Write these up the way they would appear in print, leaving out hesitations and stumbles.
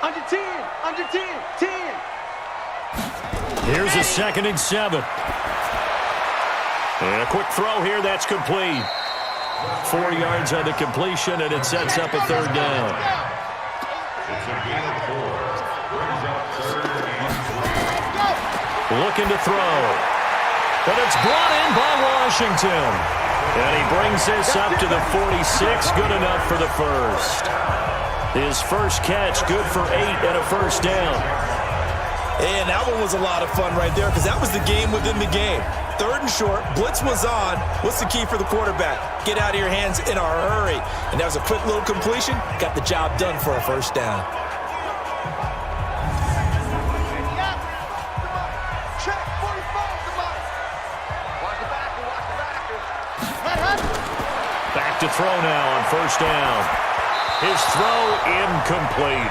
Under 10, under 10, 10. Here's a 2nd and 7. And a quick throw here, that's complete. 4 yards on the completion, and it sets up a 3rd down. Looking to throw. But it's brought in by Washington. And he brings this up to the 46, good enough for the first. His first catch, good for 8 and a 1st down. And that one was a lot of fun right there because that was the game within the game. 3rd and short, blitz was on. What's the key for the quarterback? Get out of your hands in a hurry. And that was a quick little completion. Got the job done for a 1st down. Back to throw now on 1st down. His throw incomplete.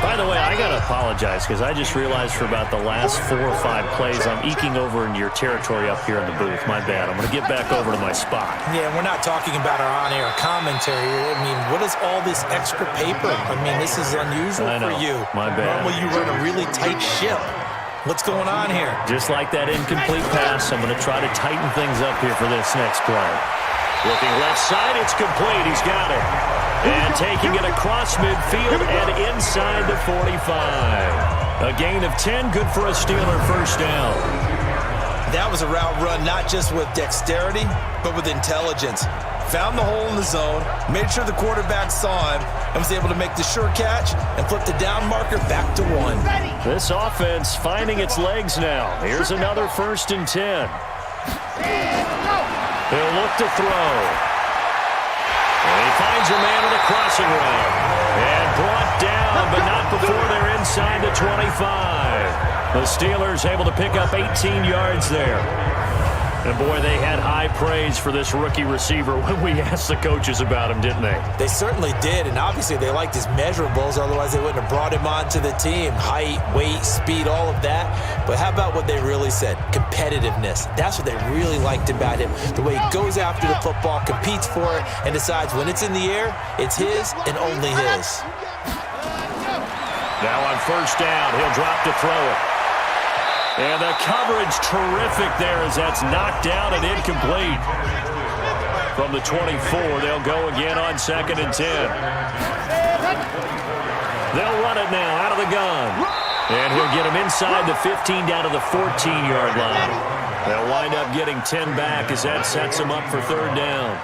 By the way, I got to apologize because I just realized for about the last 4 or 5 plays, I'm eking over into your territory up here in the booth. My bad. I'm going to get back over to my spot. Yeah, we're not talking about our on-air commentary here. I mean, what is all this extra paper? I mean, this is unusual for you. My bad. Normally you run a really tight ship. What's going on here? Just like that incomplete pass, I'm going to try to tighten things up here for this next play. Looking left side, it's complete. He's got it. And taking it across midfield and inside the 45. A gain of 10, good for a Steeler 1st down. That was a route run not just with dexterity, but with intelligence. Found the hole in the zone, made sure the quarterback saw him, and was able to make the sure catch and flip the down marker back to 1. This offense finding its legs now. Here's another 1st and 10. He'll look to throw. And he finds a man with a crossing route. And brought down, but not before they're inside the 25. The Steelers able to pick up 18 yards there. And, boy, they had high praise for this rookie receiver when we asked the coaches about him, didn't they? They certainly did, and obviously they liked his measurables. Otherwise, they wouldn't have brought him onto the team. Height, weight, speed, all of that. But how about what they really said? Competitiveness. That's what they really liked about him. The way he goes after the football, competes for it, and decides when it's in the air, it's his and only his. Now on 1st down, he'll drop to throw it. And the coverage terrific there as that's knocked down and incomplete. From the 24, they'll go again on 2nd and 10. They'll run it now out of the gun. And he'll get him inside the 15 down to the 14-yard line. They'll wind up getting 10 back as that sets them up for 3rd down.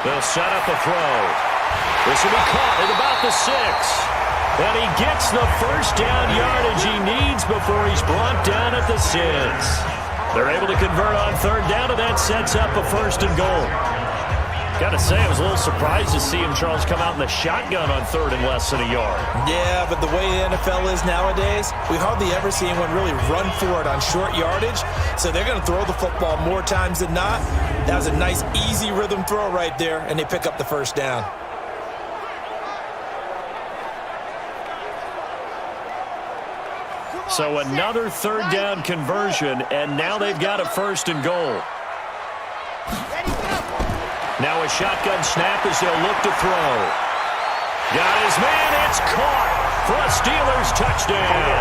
They'll set up a throw. This will be caught at about the 6. And he gets the 1st down yardage he needs before he's brought down at the 6. They're able to convert on 3rd down, and that sets up a 1st and goal. Got to say, I was a little surprised to see him, Charles, come out in the shotgun on 3rd and less than a yard. Yeah, but the way the NFL is nowadays, we hardly ever see anyone really run for it on short yardage. So they're going to throw the football more times than not. That was a nice, easy rhythm throw right there, and they pick up the 1st down. So another 3rd down conversion, and now they've got a 1st and goal. Now a shotgun snap as they'll look to throw. Got his man, it's caught for a Steelers touchdown.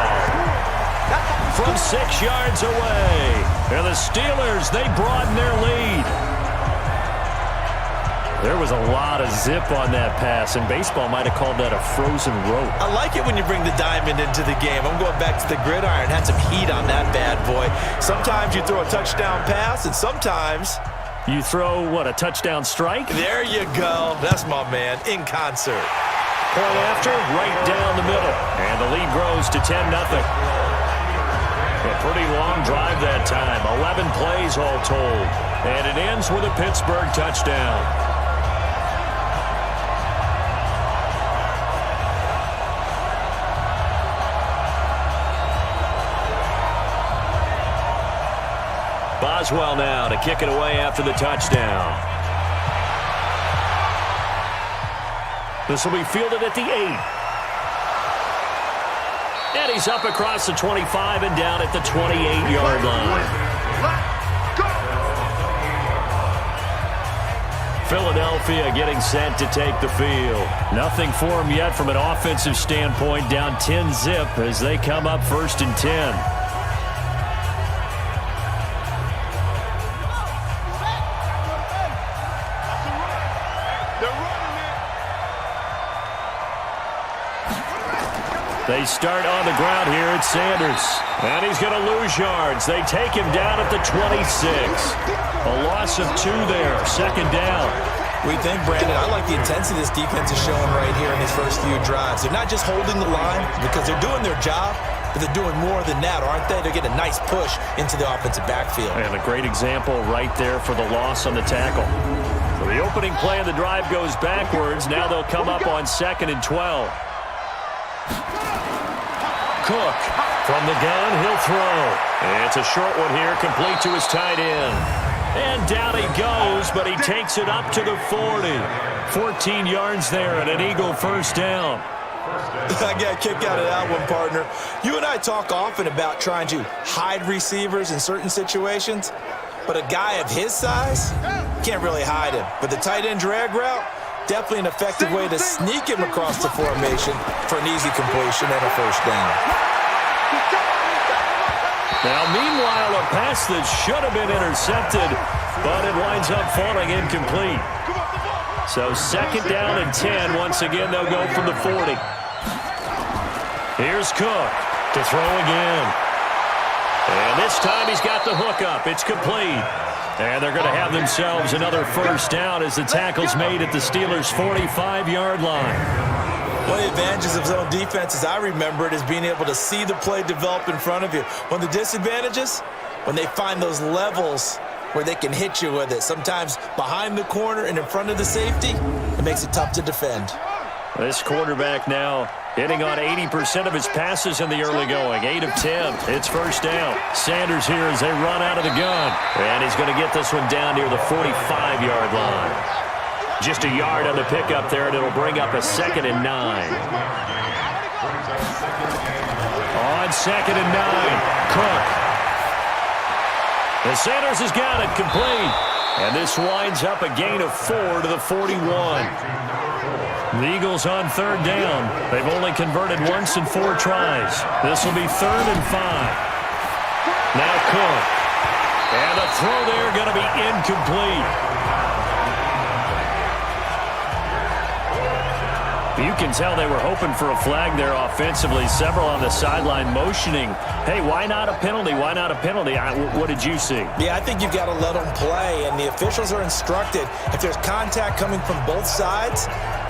From 6 yards away. And the Steelers, they broaden their lead. There was a lot of zip on that pass, and baseball might have called that a frozen rope. I like it when you bring the diamond into the game. I'm going back to the gridiron. Had some heat on that bad boy. Sometimes you throw a touchdown pass, and sometimes you throw, what, a touchdown strike? There you go. That's my man, in concert. Point after, right down the middle. And the lead grows to 10-0. A pretty long drive that time. 11 plays all told. And it ends with a Pittsburgh touchdown. Boswell now to kick it away after the touchdown. This will be fielded at the 8. And he's up across the 25 and down at the 28-yard line. Philadelphia getting set to take the field. Nothing for them yet from an offensive standpoint, down 10-zip as they come up 1st and 10. They start on the ground here at Sanders. And he's going to lose yards. They take him down at the 26. A loss of 2 there. 2nd down. We think, Brandon, I like the intensity this defense is showing right here in these first few drives. They're not just holding the line because they're doing their job, but they're doing more than that, aren't they? They're getting a nice push into the offensive backfield. And a great example right there for the loss on the tackle. So the opening play of the drive goes backwards. Now they'll come up on 2nd and 12. Cook from the gun, he'll throw. It's a short one here, complete to his tight end. And down he goes, but he takes it up to the 40. 14 yards there and an Eagle 1st down. I got a kick out of that one, partner. You and I talk often about trying to hide receivers in certain situations, but a guy of his size can't really hide him. But the tight end drag route, definitely an effective way to sneak him across the formation for an easy completion and a 1st down. Now, meanwhile, a pass that should have been intercepted, but it winds up falling incomplete. So 2nd down and 10. Once again, they'll go from the 40. Here's Cook to throw again. And this time he's got the hook up. It's complete. And they're going to have themselves another 1st down as the tackle's made at the Steelers' 45-yard line. One of the advantages of zone defense, as I remember it, is being able to see the play develop in front of you. One of the disadvantages, when they find those levels where they can hit you with it, sometimes behind the corner and in front of the safety, it makes it tough to defend. This quarterback now hitting on 80% of his passes in the early going. 8 of 10. It's 1st down. Sanders here as they run out of the gun. And he's going to get this one down near the 45-yard line. Just a yard on the pickup there, and it'll bring up a 2nd and 9. On 2nd and 9, Cook. And Sanders has got it complete. And this winds up a gain of 4 to the 41. The Eagles on 3rd down. They've only converted once in 4 tries. This will be 3rd and 5. Now Cook. And the throw there going to be incomplete. You can tell they were hoping for a flag there offensively. Several on the sideline motioning, hey, why not a penalty? Why not a penalty? What did you see? Yeah, I think you've got to let them play, and the officials are instructed, if there's contact coming from both sides,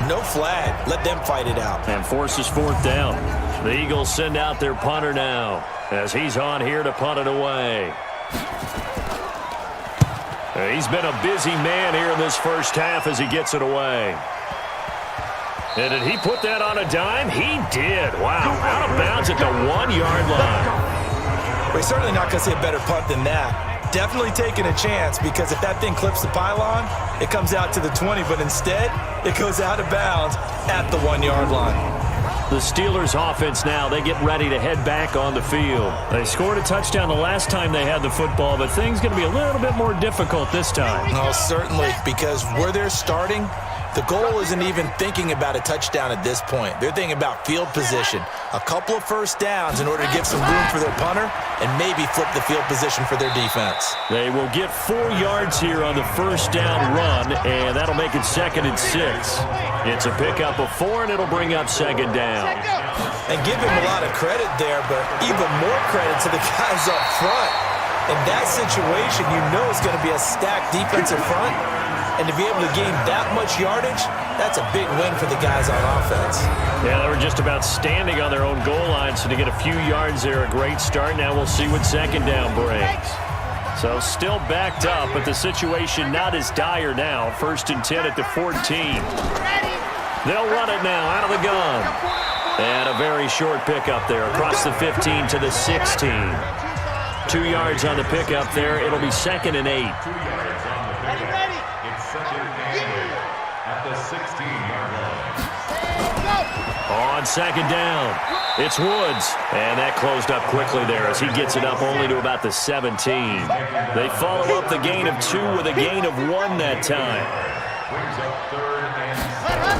no flag. Let them fight it out. And forces 4th down. The Eagles send out their punter now as he's on here to punt it away. He's been a busy man here in this 1st half as he gets it away. And did he put that on a dime? He did. Wow. Out of bounds at the 1-yard line. We're certainly not going to see a better punt than that. Definitely taking a chance, because if that thing clips the pylon, it comes out to the 20, but instead it goes out of bounds at the 1-yard line. The Steelers offense now, they get ready to head back on the field. They scored a touchdown the last time they had the football, but things going to be a little bit more difficult this time. Oh, certainly, because where they're starting, the goal isn't even thinking about a touchdown at this point. They're thinking about field position. A couple of 1st downs in order to give some room for their punter and maybe flip the field position for their defense. They will get 4 yards here on the 1st down run, and that'll make it 2nd and 6. It's a pickup of 4, and it'll bring up 2nd down. And give him a lot of credit there, but even more credit to the guys up front. In that situation, you know it's going to be a stacked defensive front. And to be able to gain that much yardage, that's a big win for the guys on offense. Yeah, they were just about standing on their own goal line, so to get a few yards there, a great start. Now we'll see what 2nd down brings. So still backed up, but the situation not as dire now. 1st and 10 at the 14. They'll run it now out of the gun. And a very short pickup there across the 15 to the 16. 2 yards on the pickup there. It'll be 2nd and 8. On 2nd down, it's Woods. And that closed up quickly there as he gets it up only to about the 17. They follow up the gain of 2 with a gain of 1 that time. Brings up 3rd and 7.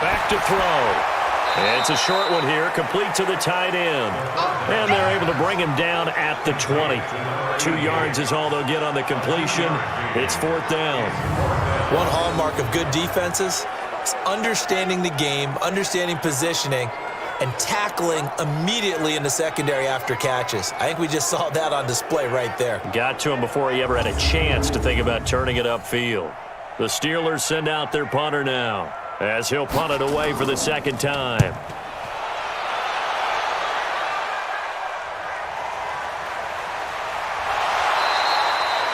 Back to throw. It's a short one here, complete to the tight end. And they're able to bring him down at the 20. 2 yards is all they'll get on the completion. It's 4th down. One hallmark of good defenses is understanding the game, understanding positioning, and tackling immediately in the secondary after catches. I think we just saw that on display right there. Got to him before he ever had a chance to think about turning it upfield. The Steelers send out their punter now, as he'll punt it away for the 2nd time.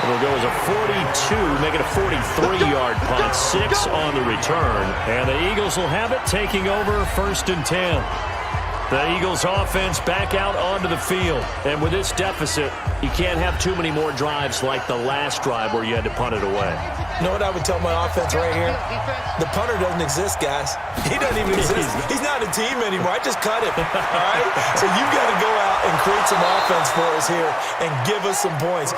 It'll go as a 42, make it a 43-yard punt, 6 on the return. And the Eagles will have it, taking over 1st and 10. The Eagles offense back out onto the field. And with this deficit, you can't have too many more drives like the last drive where you had to punt it away. You know what I would tell my offense right here? The punter doesn't exist, guys. He doesn't even exist. He's not a team anymore. I just cut him, all right? So you've got to go out and create some offense for us here and give us some points.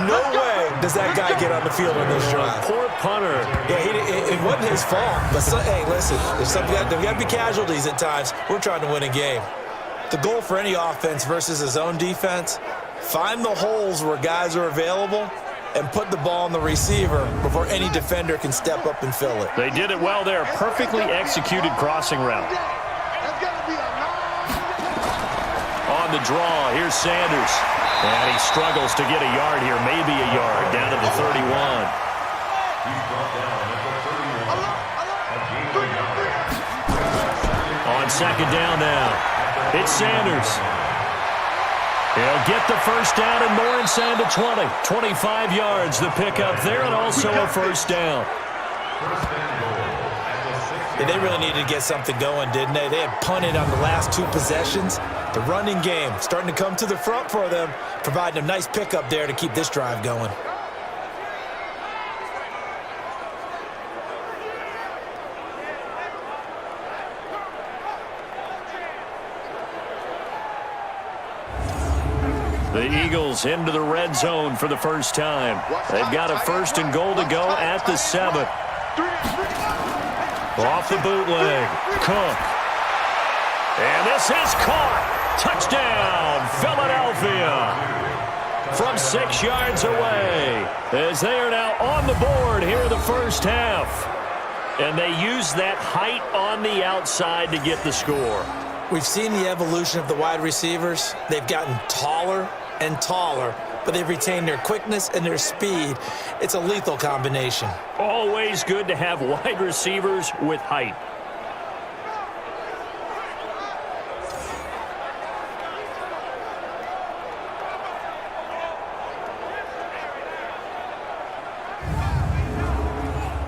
No way does that guy get on the field on this drive. Poor punter. Yeah, it wasn't his fault. But, hey, listen, there's got to be casualties at times. We're trying to win a game. The goal for any offense versus his own defense, find the holes where guys are available and put the ball on the receiver before any defender can step up and fill it. They did it well there. Perfectly executed crossing route. On the draw, here's Sanders. And he struggles to get a yard here, maybe a yard, down to the 31. On 2nd down now. It's Sanders. He'll get the 1st down and more inside the 20. 25 yards, the pickup there, and also a 1st down. Yeah, they really needed to get something going, didn't they? They had punted on the last 2 possessions. The running game starting to come to the front for them, providing a nice pickup there to keep this drive going. The Eagles into the red zone for the first time. They've got a 1st and goal to go at the 7. Off the bootleg. Cook. And this is caught. Touchdown, Philadelphia. From 6 yards away, as they are now on the board here in the first half. And they use that height on the outside to get the score. We've seen the evolution of the wide receivers. They've gotten taller and taller, but they've retained their quickness and their speed. It's a lethal combination. Always good to have wide receivers with height.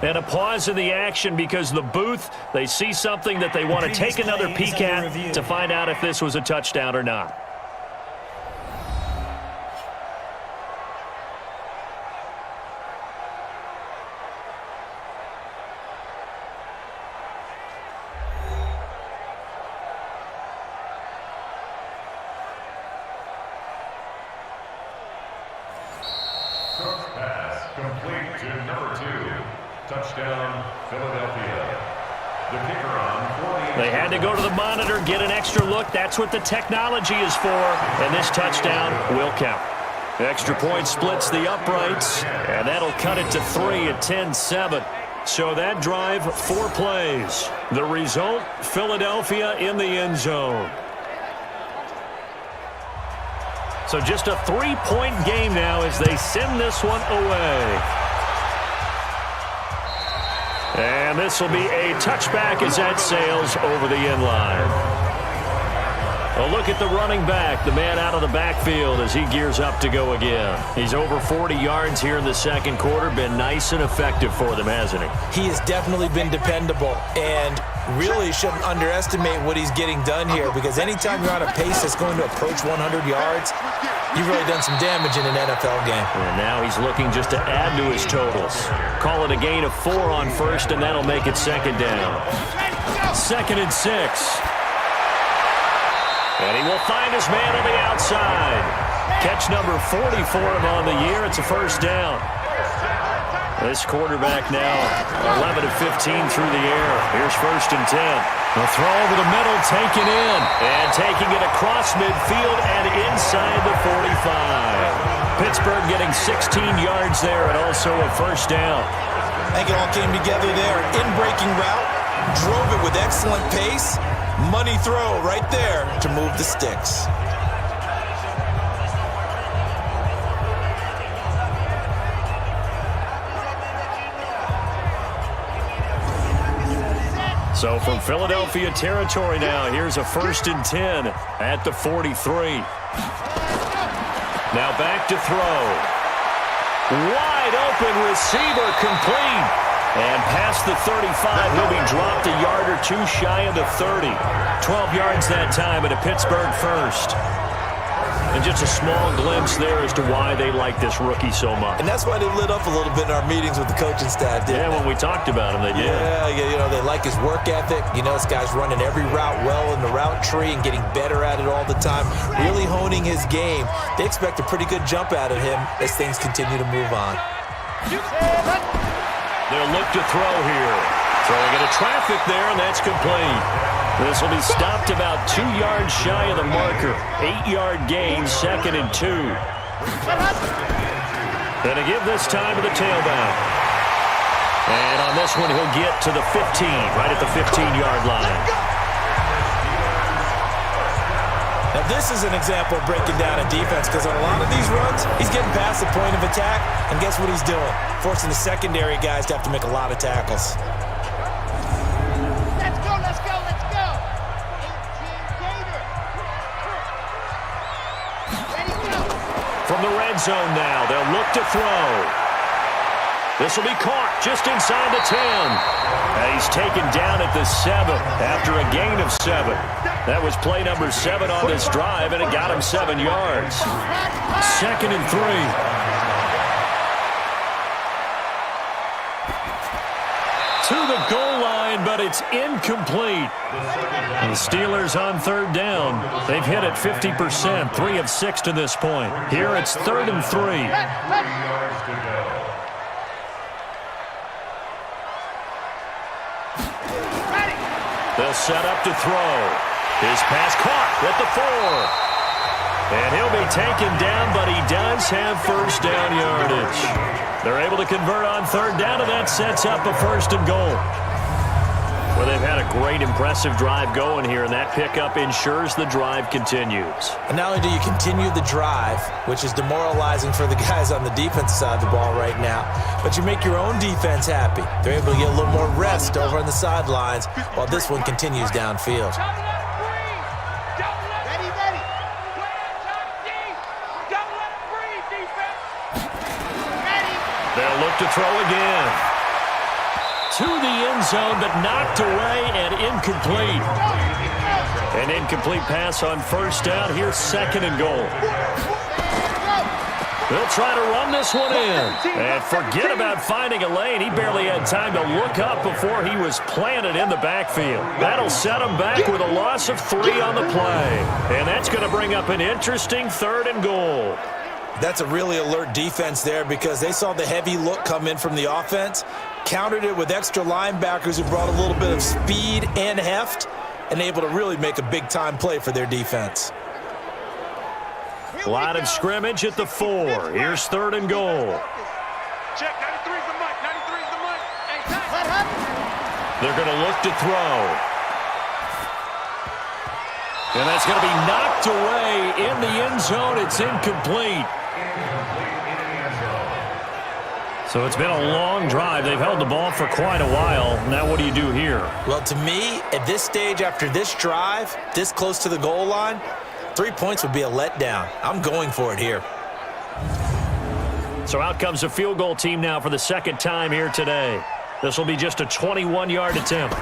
And a pause in the action because the booth, they see something that they want to take another peek at to find out if this was a touchdown or not. Cook's pass complete to number 2. Touchdown, Philadelphia. The kicker on 40. They had to go to the monitor, get an extra look. That's what the technology is for. And this touchdown will count. Extra point splits the uprights, and that'll cut it to 3 at 10-7. So that drive, 4 plays. The result, Philadelphia in the end zone. So just a 3-point game now as they send this one away. And this will be a touchback as that sails over the end line. A look at the running back, the man out of the backfield as he gears up to go again. He's over 40 yards here in the second quarter. Been nice and effective for them, hasn't he? He has definitely been dependable and really shouldn't underestimate what he's getting done here, because anytime you're on a pace that's going to approach 100 yards, you've really done some damage in an NFL game. And now he's looking just to add to his totals. Call it a gain of 4 on first, and that'll make it 2nd down. 2nd and 6. And he will find his man on the outside. Catch number 40 for him on the year. It's a 1st down. This quarterback now 11 of 15 through the air. Here's 1st and 10. The throw over the middle, taken in. And taking it across midfield and inside the 45. Pittsburgh getting 16 yards there and also a 1st down. I think it all came together there. In-breaking route, drove it with excellent pace. Money throw right there to move the sticks. So from Philadelphia territory now, here's a 1st and 10 at the 43. Now back to throw. Wide open receiver, complete. And past the 35, he'll be dropped a yard or two shy of the 30. 12 yards that time and a Pittsburgh 1st. And just a small glimpse there as to why they like this rookie so much. And that's why they lit up a little bit in our meetings with the coaching staff, didn't they? When we talked about him, they did. Yeah, they like his work ethic. This guy's running every route well in the route tree and getting better at it all the time, really honing his game. They expect a pretty good jump out of him as things continue to move on. They'll look to throw here. Throwing into traffic there, and that's complete. This will be stopped about 2 yards shy of the marker. 8-yard gain, 2nd and 2. Going to give this time to the tailback. And on this one, he'll get to the 15, right at the 15-yard line. Now, this is an example of breaking down a defense because on a lot of these runs, he's getting past the point of attack, and guess what he's doing? Forcing the secondary guys to have to make a lot of tackles. From the red zone now, they'll look to throw. This will be caught just inside the 10. And he's taken down at the 7 after a gain of 7. That was play number 7 on this drive, and it got him 7 yards. 2nd and 3. To the goal line, but it's incomplete. The Steelers on 3rd down. They've hit it 50%, 3 of 6 to this point. Here it's 3rd and 3. They'll set up to throw. His pass caught at the 4. And he'll be taken down, but he does have 1st down yardage. They're able to convert on 3rd down, and that sets up a 1st and goal. Well, they've had a great, impressive drive going here, and that pickup ensures the drive continues. And not only do you continue the drive, which is demoralizing for the guys on the defense side of the ball right now, but you make your own defense happy. They're able to get a little more rest over on the sidelines while this one continues downfield. They'll look to throw again. To the end zone, but knocked away and incomplete. An incomplete pass on 1st down. Here's 2nd and goal. They'll try to run this one in. And forget about finding a lane. He barely had time to look up before he was planted in the backfield. That'll set him back with a loss of 3 on the play. And that's going to bring up an interesting 3rd and goal. That's a really alert defense there because they saw the heavy look come in from the offense, countered it with extra linebackers who brought a little bit of speed and heft, and able to really make a big-time play for their defense. Line of scrimmage at the 4. Here's 3rd and goal. Check, 93's the mic, 93's the mic. They're going to look to throw. And that's going to be knocked away in the end zone. It's incomplete. So it's been a long drive. They've held the ball for quite a while. Now what do you do here? Well, to me, at this stage after this drive, this close to the goal line, 3 points would be a letdown. I'm going for it here. So out comes a field goal team now for the 2nd time here today. This will be just a 21-yard attempt.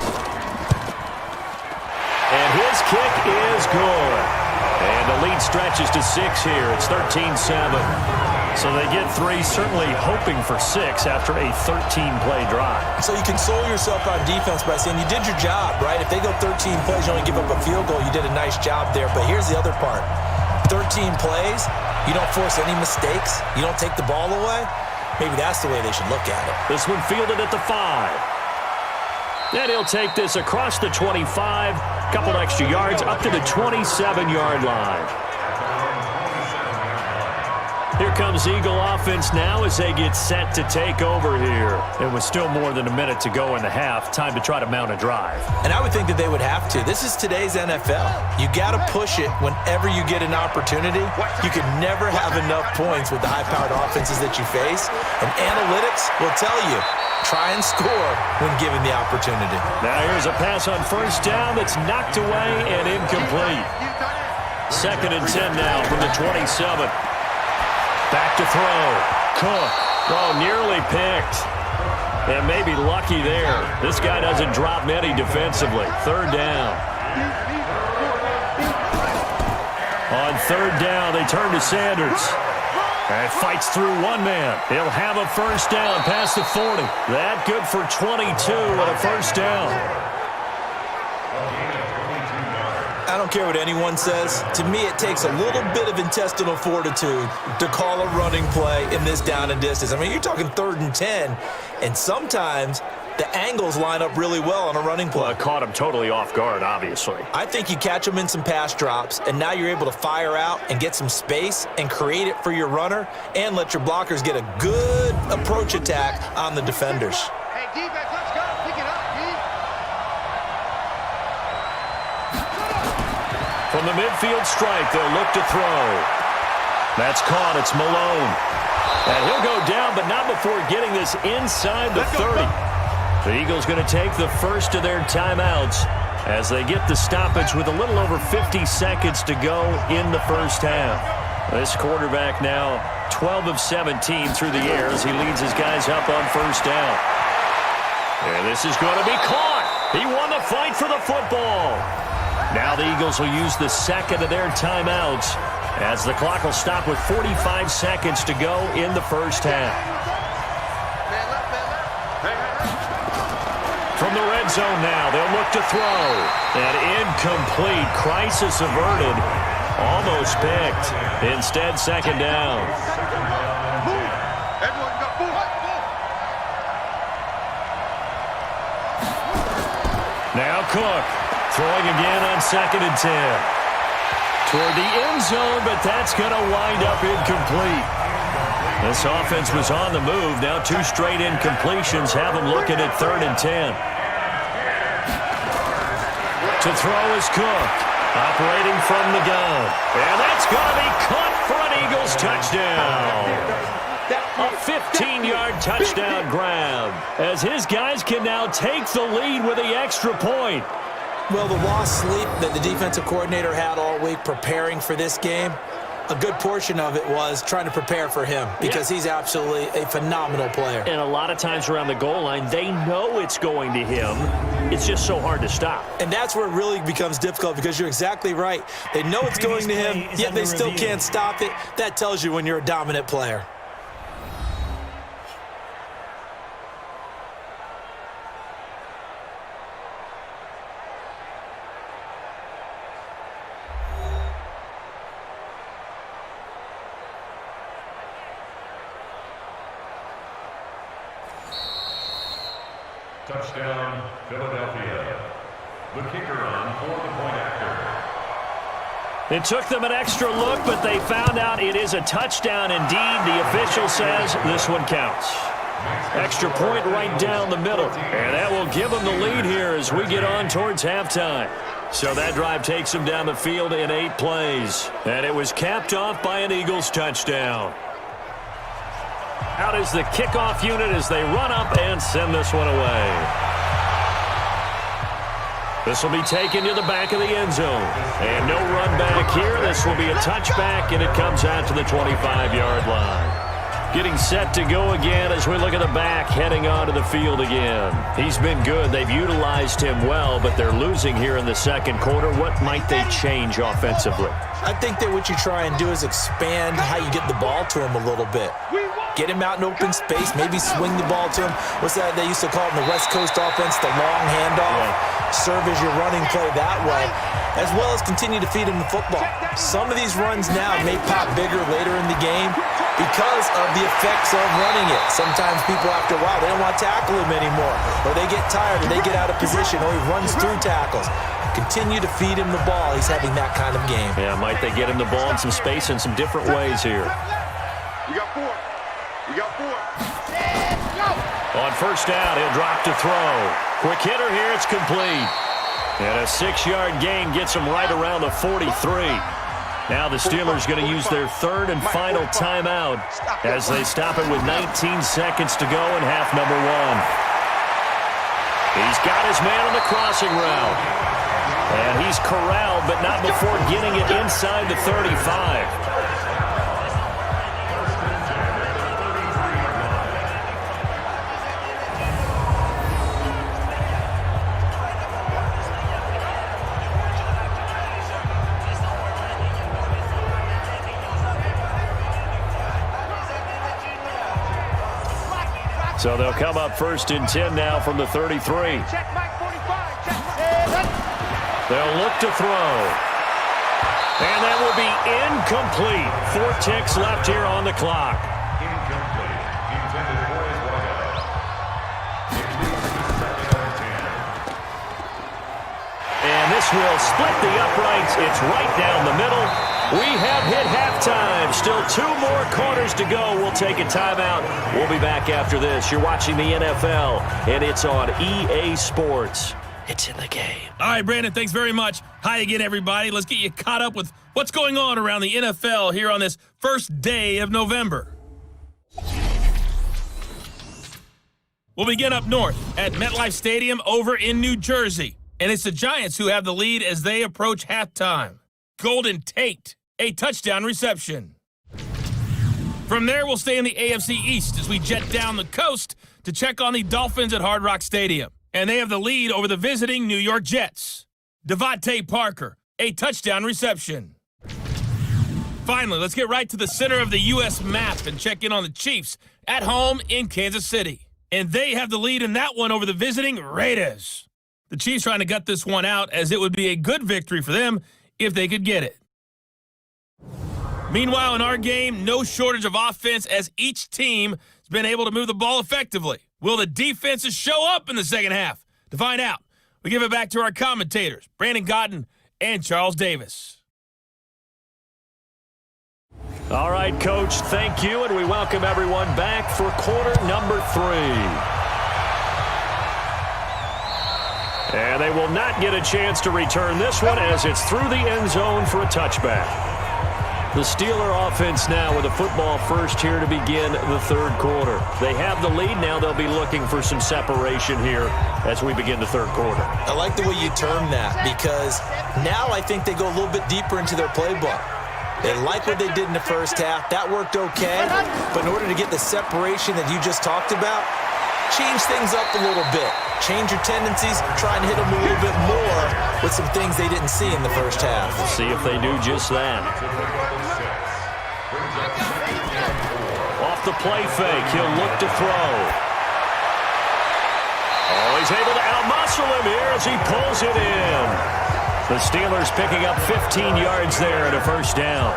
And his kick is good. And the lead stretches to 6 here. It's 13-7. So they get 3, certainly hoping for 6 after a 13-play drive. So you console yourself on defense by saying you did your job, right? If they go 13 plays, you only give up a field goal, you did a nice job there. But here's the other part. 13 plays, you don't force any mistakes, you don't take the ball away. Maybe that's the way they should look at it. This one fielded at the 5. And he'll take this across the 25, couple extra yards up to the 27-yard line. Here comes Eagle offense now as they get set to take over here. It was still more than a minute to go in the half. Time to try to mount a drive. And I would think that they would have to. This is today's NFL. You got to push it whenever you get an opportunity. You can never have enough points with the high-powered offenses that you face. And analytics will tell you, try and score when given the opportunity. Now here's a pass on first down that's knocked away and incomplete. 2nd and 10 now from the 27. Back to throw. Cook. Oh, nearly picked. And maybe lucky there. This guy doesn't drop many defensively. 3rd down. On 3rd down, they turn to Sanders. And fights through one man. He'll have a first down past the 40. That good for 22 and a first down. I don't care what anyone says. To me, it takes a little bit of intestinal fortitude to call a running play in this down and distance. I mean, you're talking 3rd and 10, and sometimes the angles line up really well on a running play. Well, caught him totally off guard, obviously. I think you catch them in some pass drops, and now you're able to fire out and get some space and create it for your runner and let your blockers get a good approach attack on the defenders. Hey, defense, let's go. Pick it up, D. From the midfield stripe, they'll look to throw. That's caught. It's Malone. And he'll go down, but not before getting this inside the 30. The Eagles going to take the first of their timeouts as they get the stoppage with a little over 50 seconds to go in the first half. This quarterback now 12 of 17 through the air as he leads his guys up on first down. And this is going to be caught. He won the fight for the football. Now the Eagles will use the second of their timeouts as the clock will stop with 45 seconds to go in the first half. From the red zone now, they'll look to throw. An incomplete. Crisis averted. Almost picked. Instead, 2nd down. Now Cook. Throwing again on 2nd and 10. Toward the end zone, but that's going to wind up incomplete. This offense was on the move. Now 2 straight incompletions have them looking at 3rd and 10. To throw is Cook. Operating from the gun. And that's going to be caught for an Eagles touchdown. A 15-yard touchdown grab. As his guys can now take the lead with the extra point. Well, the lost sleep that the defensive coordinator had all week preparing for this game, a good portion of it was trying to prepare for him because he's absolutely a phenomenal player. And a lot of times around the goal line, they know it's going to him. It's just so hard to stop. And that's where it really becomes difficult because you're exactly right. They know it's going to him, yet they still can't stop it. That tells you when you're a dominant player. Touchdown, Philadelphia. The kicker on for the point after. It took them an extra look, but they found out it is a touchdown indeed. The official says this one counts. Extra point right down the middle. And that will give them the lead here as we get on towards halftime. So that drive takes them down the field in 8 plays. And it was capped off by an Eagles touchdown. Out is the kickoff unit as they run up and send this one away. This will be taken to the back of the end zone. And no run back here. This will be a touchback, and it comes out to the 25-yard line. Getting set to go again as we look at the back heading onto the field again. He's been good. They've utilized him well, but they're losing here in the second quarter. What might they change offensively? I think that what you try and do is expand how you get the ball to him a little bit. Get him out in open space, maybe swing the ball to him. What's that they used to call it in the West Coast offense, the long handoff? Yeah. Serve as your running play that way, as well as continue to feed him the football. Some of these runs now may pop bigger later in the game, because of the effects of running it. Sometimes people, after a while, they don't want to tackle him anymore, or they get tired, or they get out of position, or he runs through tackles. Continue to feed him the ball. He's having that kind of game. Yeah, might they get him the ball in some space in some different ways here. You got 4. You got 4. On first down, he'll drop to throw. Quick hitter here, it's complete. And a 6-yard gain gets him right around the 43. Now the Steelers going to use their third and final timeout as they stop it with 19 seconds to go in half number 1. He's got his man on the crossing route. And he's corralled, but not before getting it inside the 35. So they'll come up first and 10 now from the 33. They'll look to throw. And that will be incomplete. 4 ticks left here on the clock. Incomplete. Intended for his wideout. And this will split the uprights. It's right down the middle. We have hit halftime. Still 2 more quarters to go. We'll take a timeout. We'll be back after this. You're watching the NFL, and it's on EA Sports. It's in the game. All right, Brandon, thanks very much. Hi again, everybody. Let's get you caught up with what's going on around the NFL here on this first day of November. We'll begin up north at MetLife Stadium over in New Jersey. And it's the Giants who have the lead as they approach halftime. Golden Tate, a touchdown reception. From there, we'll stay in the AFC East as we jet down the coast to check on the Dolphins at Hard Rock Stadium. And they have the lead over the visiting New York Jets. Devontae Parker, a touchdown reception. Finally, let's get right to the center of the U.S. map and check in on the Chiefs at home in Kansas City. And they have the lead in that one over the visiting Raiders. The Chiefs trying to gut this one out as it would be a good victory for them if they could get it. Meanwhile, in our game, no shortage of offense as each team has been able to move the ball effectively. Will the defenses show up in the second half? To find out, we give it back to our commentators, Brandon Cotton and Charles Davis. All right, Coach, thank you, and we welcome everyone back for quarter number 3. And they will not get a chance to return this one as it's through the end zone for a touchback. The Steeler offense now with a football first here to begin the third quarter. They have the lead. Now they'll be looking for some separation here as we begin the third quarter. I like the way you term that because now I think they go a little bit deeper into their playbook. They like what they did in the first half. That worked okay. But in order to get the separation that you just talked about, change things up a little bit. Change your tendencies, try and hit them a little bit more with some things they didn't see in the first half. See if they do just that. Off the play fake, he'll look to throw. Oh, he's able to outmuscle him here as he pulls it in. The Steelers picking up 15 yards there at a first down.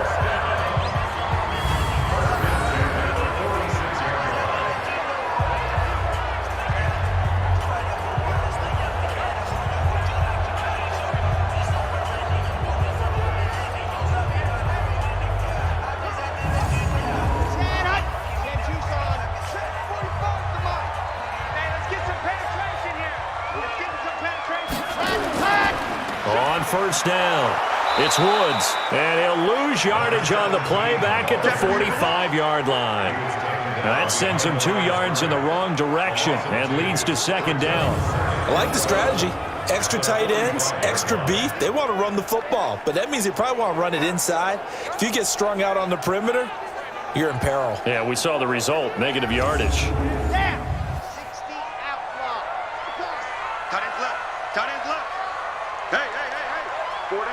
First down. It's Woods, and he'll lose yardage on the play back at the 45-yard line. That sends him 2 yards in the wrong direction and leads to second down. I like the strategy. Extra tight ends, extra beef. They want to run the football, but that means they probably want to run it inside. If you get strung out on the perimeter, you're in peril. Yeah, we saw the result, negative yardage. 60 outlaw. Tight ends left. Tight ends left. Hey. 4 down.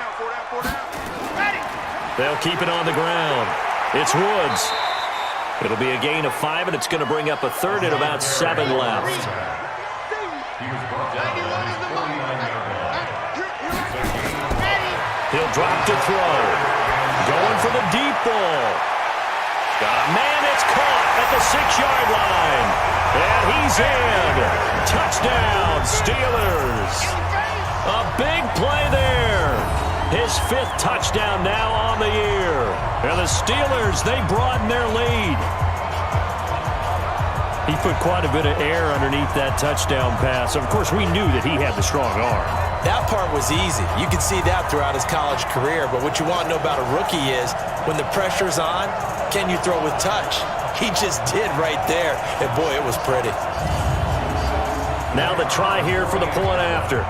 Ready. They'll keep it on the ground. It's Woods. It'll be a gain of 5, and it's going to bring up a third and about 7 left. He'll drop to throw. Going for the deep ball. Got a man that's caught at the 6-yard line. And he's in. Touchdown, Steelers. A big play there. His 5th touchdown now on the year. And the Steelers, they broaden their lead. He put quite a bit of air underneath that touchdown pass. Of course, we knew that he had the strong arm. That part was easy. You could see that throughout his college career. But what you want to know about a rookie is when the pressure's on, can you throw with touch? He just did right there. And, boy, it was pretty. Now the try here for the point after.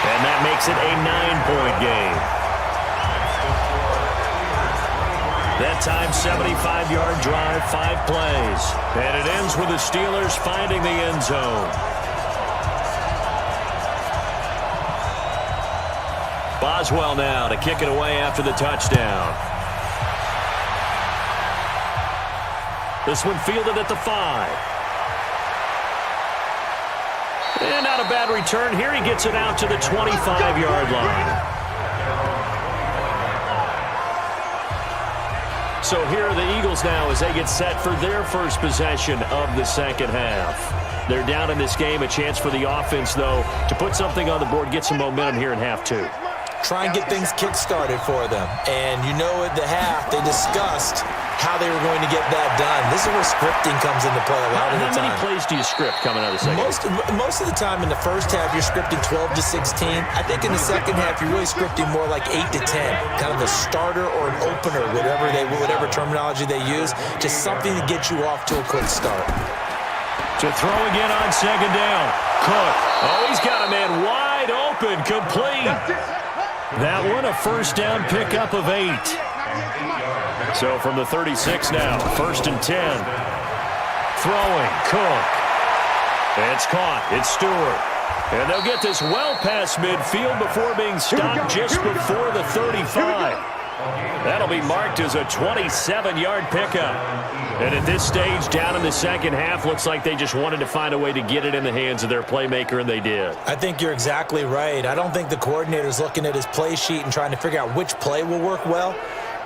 And that makes it a 9-point game. That time, 75-yard drive, 5 plays. And it ends with the Steelers finding the end zone. Boswell now to kick it away after the touchdown. This one fielded at the 5. And not a bad return. Here he gets it out to the 25-yard line. So here are the Eagles now as they get set for their first possession of the second half. They're down in this game. A chance for the offense, though, to put something on the board, get some momentum here in half 2. Try and get things kick-started for them. And you know at the half, they discussed how they were going to get that done. This is where scripting comes into play a lot of the time. How many plays do you script coming out of the second half? Most of the time in the first half, you're scripting 12 to 16. I think in the second half, you're really scripting more like 8 to 10. Kind of a starter or an opener, whatever terminology they use. Just something to get you off to a quick start. To throw again on second down. Cook. Oh, he's got a man wide open, complete. That one a first down pickup of 8. So from the 36 now, 1st and 10. Throwing, Cook. It's caught. It's Stewart. And they'll get this well past midfield before being stopped just before the 35. That'll be marked as a 27-yard pickup. And at this stage, down in the second half, looks like they just wanted to find a way to get it in the hands of their playmaker, and they did. I think you're exactly right. I don't think the coordinator's looking at his play sheet and trying to figure out which play will work well.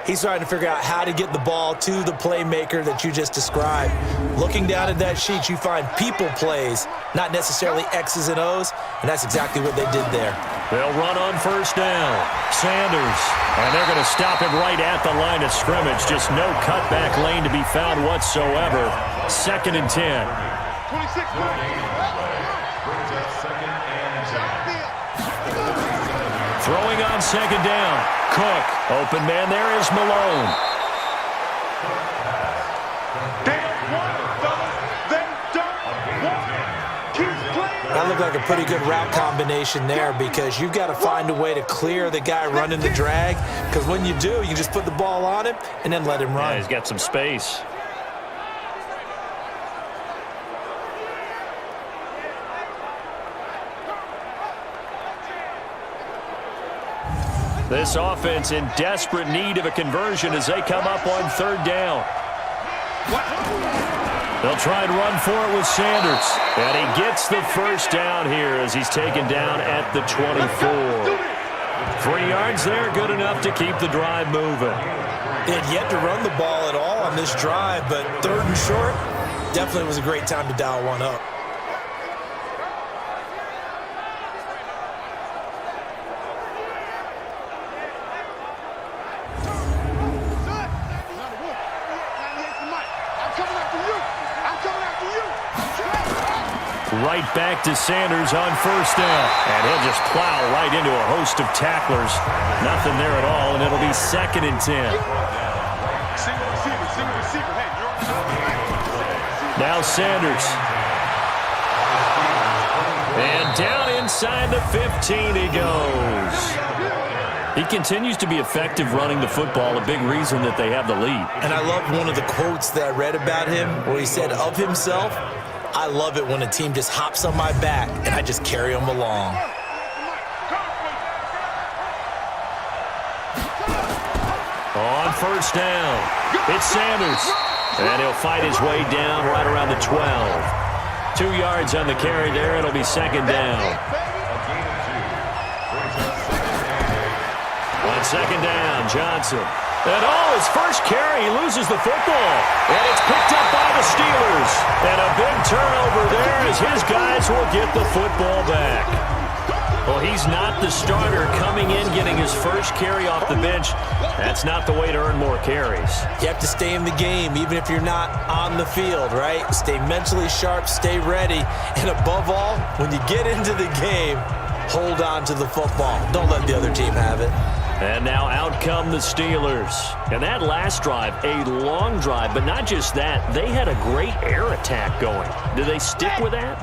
He's trying to figure out how to get the ball to the playmaker that you just described. Looking down at that sheet, you find people plays, not necessarily X's and O's, and that's exactly what they did there. They'll run on first down. Sanders, and they're going to stop him right at the line of scrimmage. Just no cutback lane to be found whatsoever. 2nd and 10. 26 Throwing on second down. Cook. Open man there is Malone. That looked like a pretty good route combination there because you've got to find a way to clear the guy running the drag, because when you do, you just put the ball on him and then let him run. Yeah, he's got some space. This offense in desperate need of a conversion as they come up on 3rd down. They'll try and run for it with Sanders. And he gets the first down here as he's taken down at the 24. 3 yards there, good enough to keep the drive moving. They had yet to run the ball at all on this drive, but 3rd and short definitely was a great time to dial one up. Right back to Sanders on first down. And he'll just plow right into a host of tacklers. Nothing there at all, and it'll be 2nd and 10. Now Sanders. And down inside the 15 he goes. He continues to be effective running the football, a big reason that they have the lead. And I love one of the quotes that I read about him where he said of himself, I love it when a team just hops on my back and I just carry them along. On first down, it's Sanders. And he'll fight his way down right around the 12. 2 yards on the carry there. It'll be 2nd down. On second down, Johnson. And his first carry, he loses the football. And it's picked up by the Steelers. And a big turnover there as his guys will get the football back. Well, he's not the starter coming in, getting his first carry off the bench. That's not the way to earn more carries. You have to stay in the game, even if you're not on the field, right? Stay mentally sharp, stay ready. And above all, when you get into the game, hold on to the football. Don't let the other team have it. And now out come the Steelers. And that last drive, a long drive, but not just that. They had a great air attack going. Do they stick with that?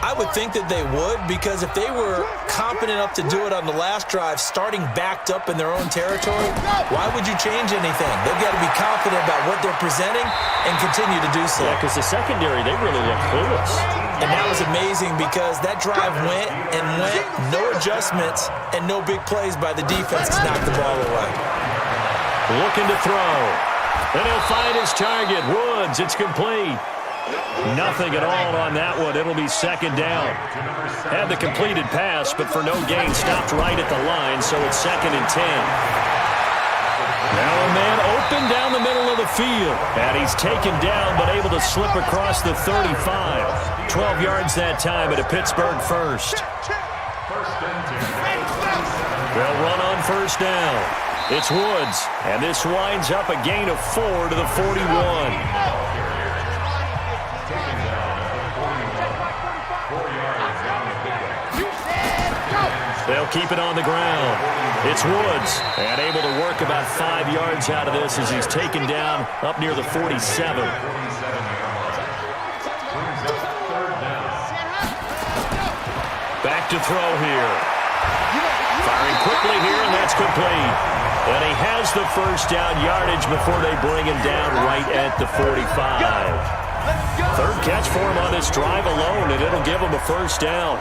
I would think that they would, because if they were competent enough to do it on the last drive, starting backed up in their own territory, why would you change anything? They've got to be confident about what they're presenting and continue to do so. Yeah, because the secondary, they really look clueless. And that was amazing because that drive went, no adjustments, and no big plays by the defense to knock the ball away. Looking to throw. And he'll find his target. Woods, it's complete. Nothing at all on that one. It'll be second down. Had the completed pass, but for no gain, stopped right at the line, so it's 2nd and 10. Now a man open down the middle of the field, and he's taken down but able to slip across the 35. 12 yards that time at a Pittsburgh first. They'll run on first down. It's Woods, and this winds up a gain of 4 to the 41. They'll keep it on the ground. It's Woods, and able to work about 5 yards out of this as he's taken down up near the 47. Back to throw here. Firing quickly here, and that's complete. And he has the first down yardage before they bring him down right at the 45. Third catch for him on this drive alone, and it'll give him a first down.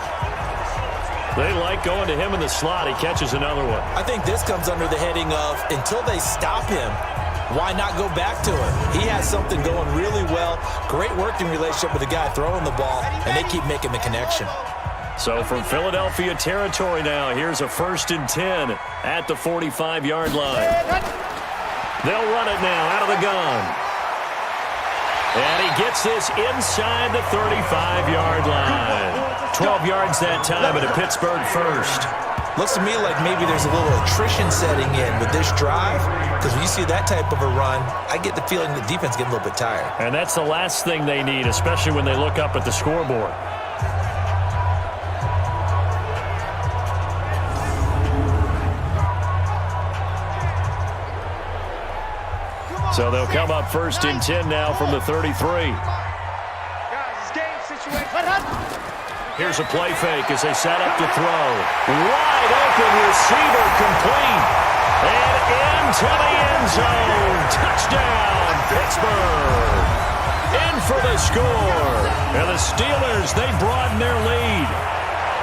They like going to him in the slot. He catches another one. I think this comes under the heading of, until they stop him, why not go back to him? He has something going really well. Great working relationship with the guy throwing the ball, and they keep making the connection. So from Philadelphia territory now, here's a 1st and 10 at the 45-yard line. They'll run it now out of the gun. And he gets this inside the 35-yard line. 12 yards that time at a Pittsburgh first. Looks to me like maybe there's a little attrition setting in with this drive, because when you see that type of a run, I get the feeling the defense getting a little bit tired. And that's the last thing they need, especially when they look up at the scoreboard. So they'll come up 1st and 10 now from the 33. Here's a play fake as they set up to throw. Wide open receiver complete. And into the end zone. Touchdown, Pittsburgh. In for the score. And the Steelers, they broaden their lead.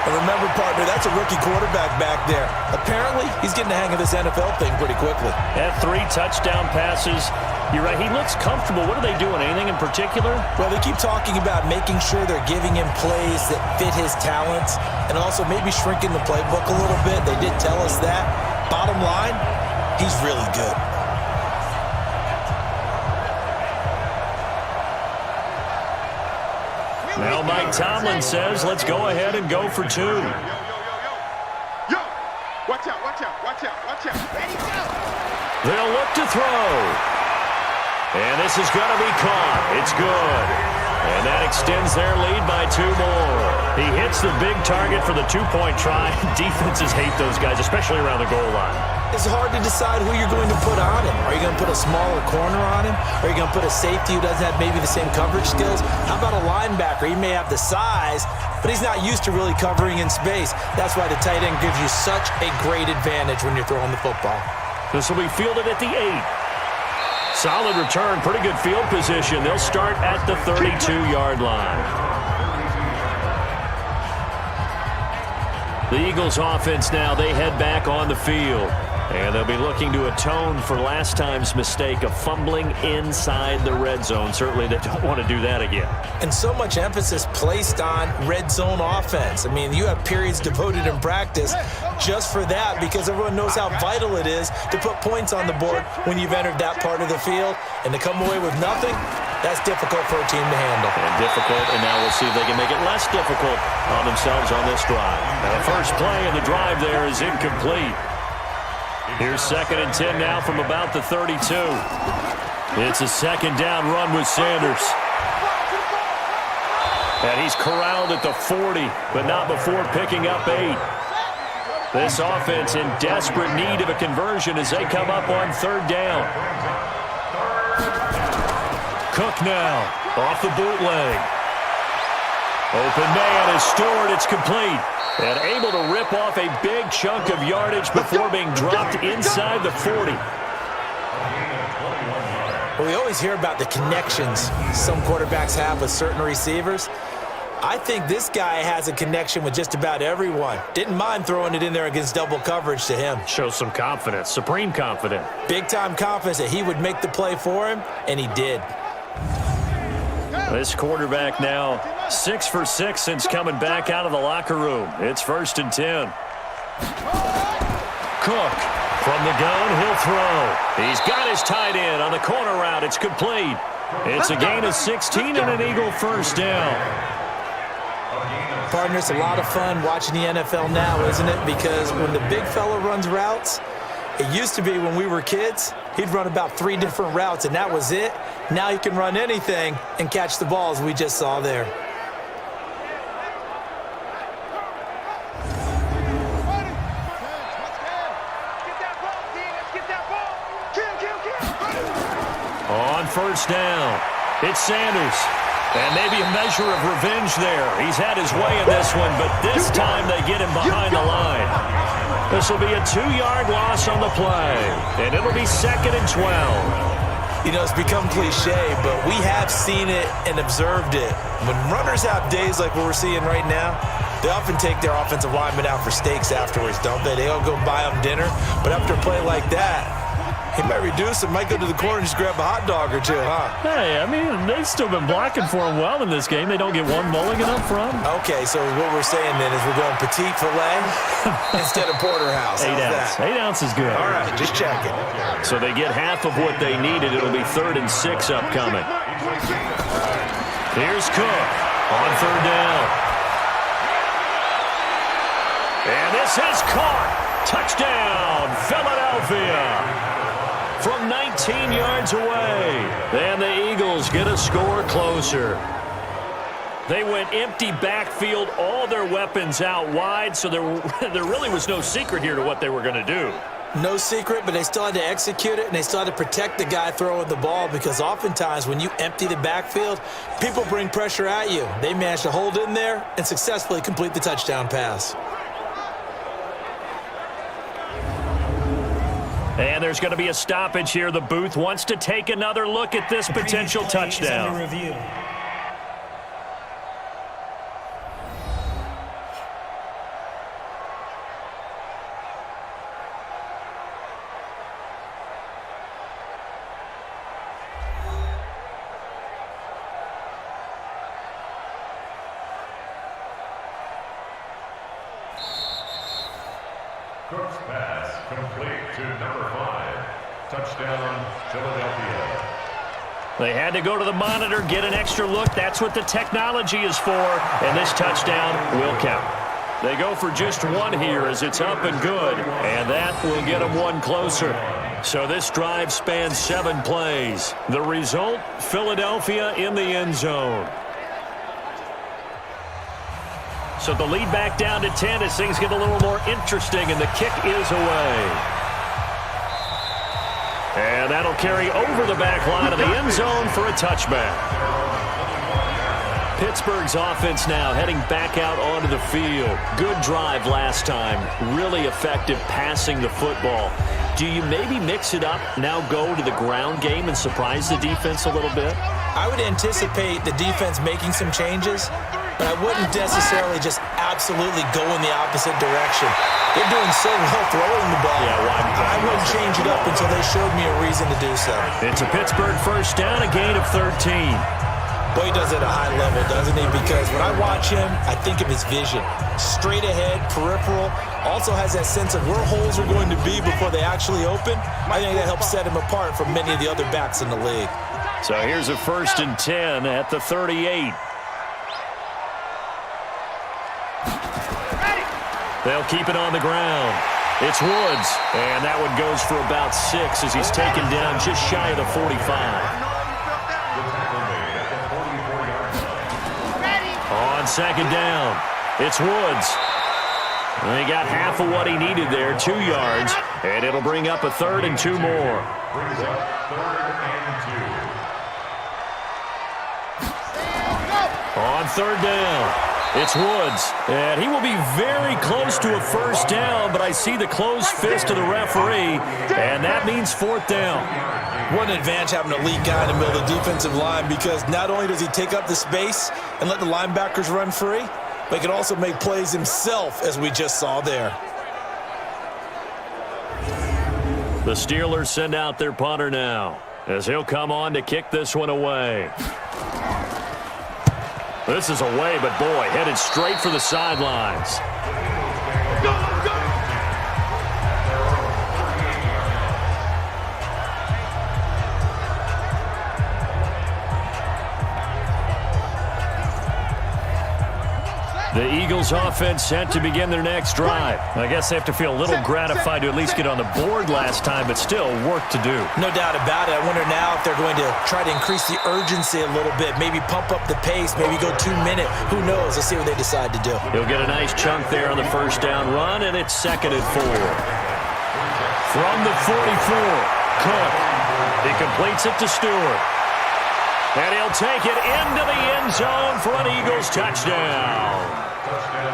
And remember, partner, that's a rookie quarterback back there. Apparently, he's getting the hang of this NFL thing pretty quickly. Had 3 touchdown passes. You're right, he looks comfortable. What are they doing? Anything in particular? Well, they keep talking about making sure they're giving him plays that fit his talents and also maybe shrinking the playbook a little bit. They did tell us that. Bottom line, he's really good. Now Mike Tomlin says, let's go ahead and go for 2. Yo, watch out, watch out, watch out, watch out. Ready, go. They'll look to throw. And this is going to be caught. It's good. And that extends their lead by 2 more. He hits the big target for the 2-point try. Defenses hate those guys, especially around the goal line. It's hard to decide who you're going to put on him. Are you going to put a smaller corner on him? Are you going to put a safety who doesn't have maybe the same coverage skills? How about a linebacker? He may have the size, but he's not used to really covering in space. That's why the tight end gives you such a great advantage when you're throwing the football. This will be fielded at the 8. Solid return, pretty good field position. They'll start at the 32-yard line. The Eagles offense now, they head back on the field. And they'll be looking to atone for last time's mistake of fumbling inside the red zone. Certainly they don't want to do that again. And so much emphasis placed on red zone offense. I mean, you have periods devoted in practice just for that because everyone knows how vital it is to put points on the board when you've entered that part of the field. And to come away with nothing, that's difficult for a team to handle. And difficult, and now we'll see if they can make it less difficult on themselves on this drive. Now the first play of the drive there is incomplete. Here's 2nd and 10 now from about the 32. It's a second down run with Sanders. And he's corralled at the 40, but not before picking up 8. This offense in desperate need of a conversion as they come up on 3rd down. Cook now off the bootleg. Open man is Stewart. It's complete. And able to rip off a big chunk of yardage before being dropped inside the 40. Well, we always hear about the connections some quarterbacks have with certain receivers. I think this guy has a connection with just about everyone. Didn't mind throwing it in there against double coverage to him. Shows some confidence, supreme confidence. Big-time confidence that he would make the play for him, and he did. This quarterback now 6 for 6 since coming back out of the locker room. It's 1st and 10. Cook from the gun, he'll throw. He's got his tight end on the corner route. It's complete. It's a gain of 16 and an Eagle first down. Partner, it's a lot of fun watching the NFL now, isn't it? Because when the big fella runs routes, it used to be when we were kids, he'd run about 3 different routes, and that was it. Now he can run anything and catch the balls we just saw there. On 1st down, it's Sanders. And maybe a measure of revenge there. He's had his way in this one, but this time they get him behind the line. This will be a 2-yard loss on the play, and it'll be 2nd and 12. You know, it's become cliche, but we have seen it and observed it. When runners have days like what we're seeing right now, they often take their offensive linemen out for steaks afterwards, don't they? They all go buy them dinner, but after a play like that, he might reduce it, might go to the corner and just grab a hot dog or two, huh? Hey, I mean, they've still been blocking for him well in this game. They don't get one mulligan up front. Okay, so what we're saying then is we're going petite filet instead of porterhouse. 8 ounce. 8 ounce is good. All right, just checking. So they get half of what they needed. It'll be 3rd and 6 upcoming. Here's Cook on 3rd down. And this is caught. Touchdown, Philadelphia. From 19 yards away. And the Eagles get a score closer. They went empty backfield, all their weapons out wide, so there really was no secret here to what they were going to do. No secret, but they still had to execute it, and they still had to protect the guy throwing the ball because oftentimes when you empty the backfield, people bring pressure at you. They managed to hold in there and successfully complete the touchdown pass. And there's going to be a stoppage here. The booth wants to take another look at this potential touchdown. Cook's pass complete to number 5. Touchdown, Philadelphia. They had to go to the monitor, get an extra look. That's what the technology is for, and this touchdown will count. They go for just 1 here as it's up and good, and that will get them 1 closer. So this drive spans 7 plays. The result, Philadelphia in the end zone. So the lead back down to 10 as things get a little more interesting, and the kick is away. And that'll carry over the back line of the end zone for a touchback. Pittsburgh's offense now heading back out onto the field. Good drive last time. Really effective passing the football. Do you maybe mix it up, now go to the ground game and surprise the defense a little bit? I would anticipate the defense making some changes. but I wouldn't necessarily just absolutely go in the opposite direction. They're doing so well throwing the ball. Yeah, I wouldn't change it up until they showed me a reason to do so. It's a Pittsburgh first down, a gain of 13. Boy, he does it at a high level, doesn't he? Because when I watch him, I think of his vision. Straight ahead, peripheral, also has that sense of where holes are going to be before they actually open. I think that helps set him apart from many of the other backs in the league. So here's a 1st and 10 at the 38. They'll keep it on the ground. It's Woods, and that one goes for about 6 as he's taken down just shy of the 45. On 2nd down, it's Woods. And he got half of what he needed there, 2 yards, and it'll bring up a 3rd and 2 more. Brings up 3rd and 2. On 3rd down, it's Woods, and he will be very close to a 1st down, but I see the closed fist of the referee, and that means 4th down. What an advantage having an elite guy in the middle of the defensive line, because not only does he take up the space and let the linebackers run free, but he can also make plays himself, as we just saw there. The Steelers send out their punter now, as he'll come on to kick this one away. This is away, but boy, headed straight for the sidelines. The Eagles offense set to begin their next drive. I guess they have to feel a little gratified to at least get on the board last time, but still work to do. No doubt about it. I wonder now if they're going to try to increase the urgency a little bit, maybe pump up the pace, maybe go 2-minute. Who knows? Let's see what they decide to do. He'll get a nice chunk there on the 1st down run, and it's 2nd and 4. From the 44, Cook. He completes it to Stewart. And he'll take it into the end zone for an Eagles touchdown.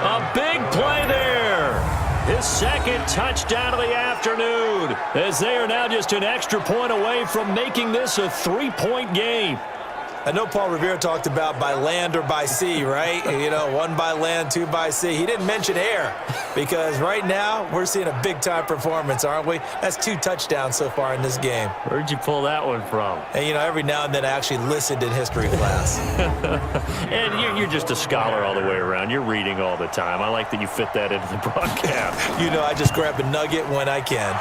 A big play there. His 2nd touchdown of the afternoon, as they are now just an extra point away from making this a 3-point game. I know Paul Revere talked about by land or by sea, right? You know, 1 by land, 2 by sea. He didn't mention air, because right now we're seeing a big-time performance, aren't we? That's 2 touchdowns so far in this game. Where'd you pull that one from? And, you know, every now and then I actually listened in history class. And you're just a scholar all the way around. You're reading all the time. I like that you fit that into the broadcast. You know, I just grab a nugget when I can.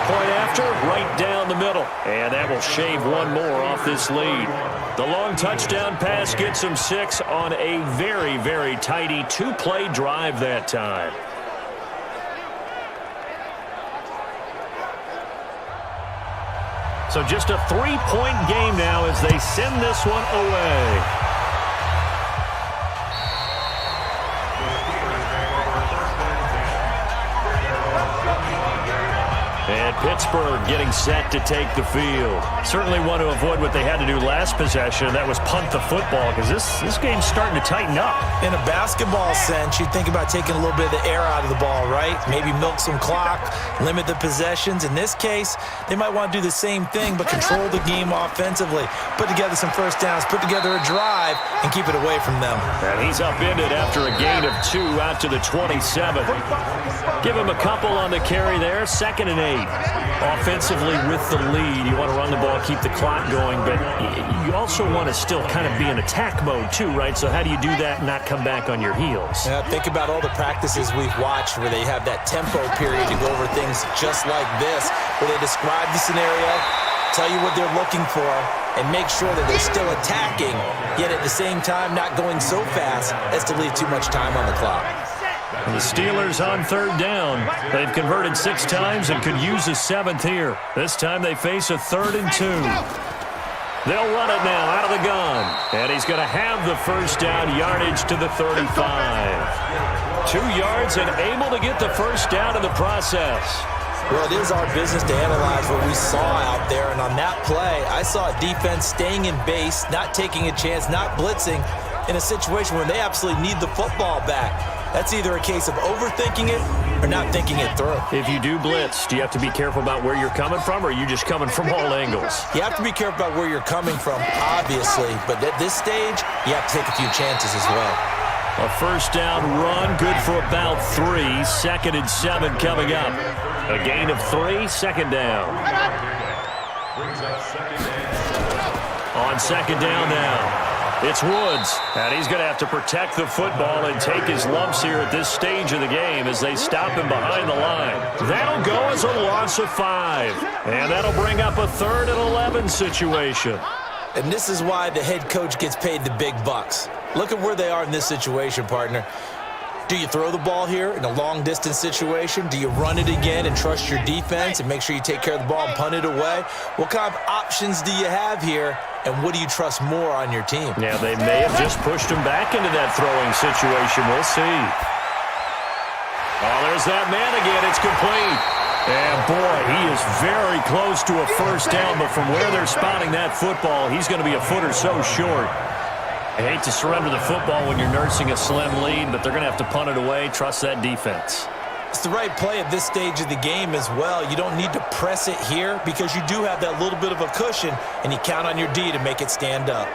Point after, right down the middle. And that will shave 1 more off this lead. The long touchdown pass gets him 6 on a very, very tidy 2-play drive that time. So just a 3-point game now as they send this one away. And Pittsburgh getting set to take the field. Certainly want to avoid what they had to do last possession, and that was punt the football, because this game's starting to tighten up. In a basketball sense, you think about taking a little bit of the air out of the ball, right? Maybe milk some clock, limit the possessions. In this case, they might want to do the same thing, but control the game offensively. Put together some 1st downs, put together a drive, and keep it away from them. And he's upended after a gain of 2 out to the 27. Give him a couple on the carry there, 2nd and 8. Offensively with the lead, you want to run the ball, keep the clock going, but you also want to still kind of be in attack mode too, right? So how do you do that and not come back on your heels? Yeah, think about all the practices we've watched where they have that tempo period to go over things just like this, where they describe the scenario, tell you what they're looking for, and make sure that they're still attacking, yet at the same time not going so fast as to leave too much time on the clock. And the Steelers on 3rd down. They've converted 6 times and could use a 7th here. This time they face a 3rd and 2. They'll run it now out of the gun. And he's going to have the 1st down, yardage to the 35. 2 yards and able to get the 1st down in the process. Well, it is our business to analyze what we saw out there, and on that play, I saw a defense staying in base, not taking a chance, not blitzing, in a situation where they absolutely need the football back. That's either a case of overthinking it or not thinking it through. If you do blitz, do you have to be careful about where you're coming from, or are you just coming from all angles? You have to be careful about where you're coming from, obviously, but at this stage, you have to take a few chances as well. A first down run, good for about 3. 2nd and 7 coming up. A gain of 3, 2nd down. On 2nd down now. It's Woods, and he's going to have to protect the football and take his lumps here at this stage of the game as they stop him behind the line. That'll go as a loss of 5, and that'll bring up a 3rd and 11 situation. And this is why the head coach gets paid the big bucks. Look at where they are in this situation, partner. Do you throw the ball here in a long-distance situation? Do you run it again and trust your defense and make sure you take care of the ball and punt it away? What kind of options do you have here, and what do you trust more on your team? Yeah, they may have just pushed him back into that throwing situation. We'll see. Oh, there's that man again. It's complete. And, boy, he is very close to a first down, but from where they're spotting that football, he's going to be a foot or so short. I hate to surrender the football when you're nursing a slim lead, but they're going to have to punt it away. Trust that defense. It's the right play at this stage of the game as well. You don't need to press it here because you do have that little bit of a cushion, and you count on your D to make it stand up.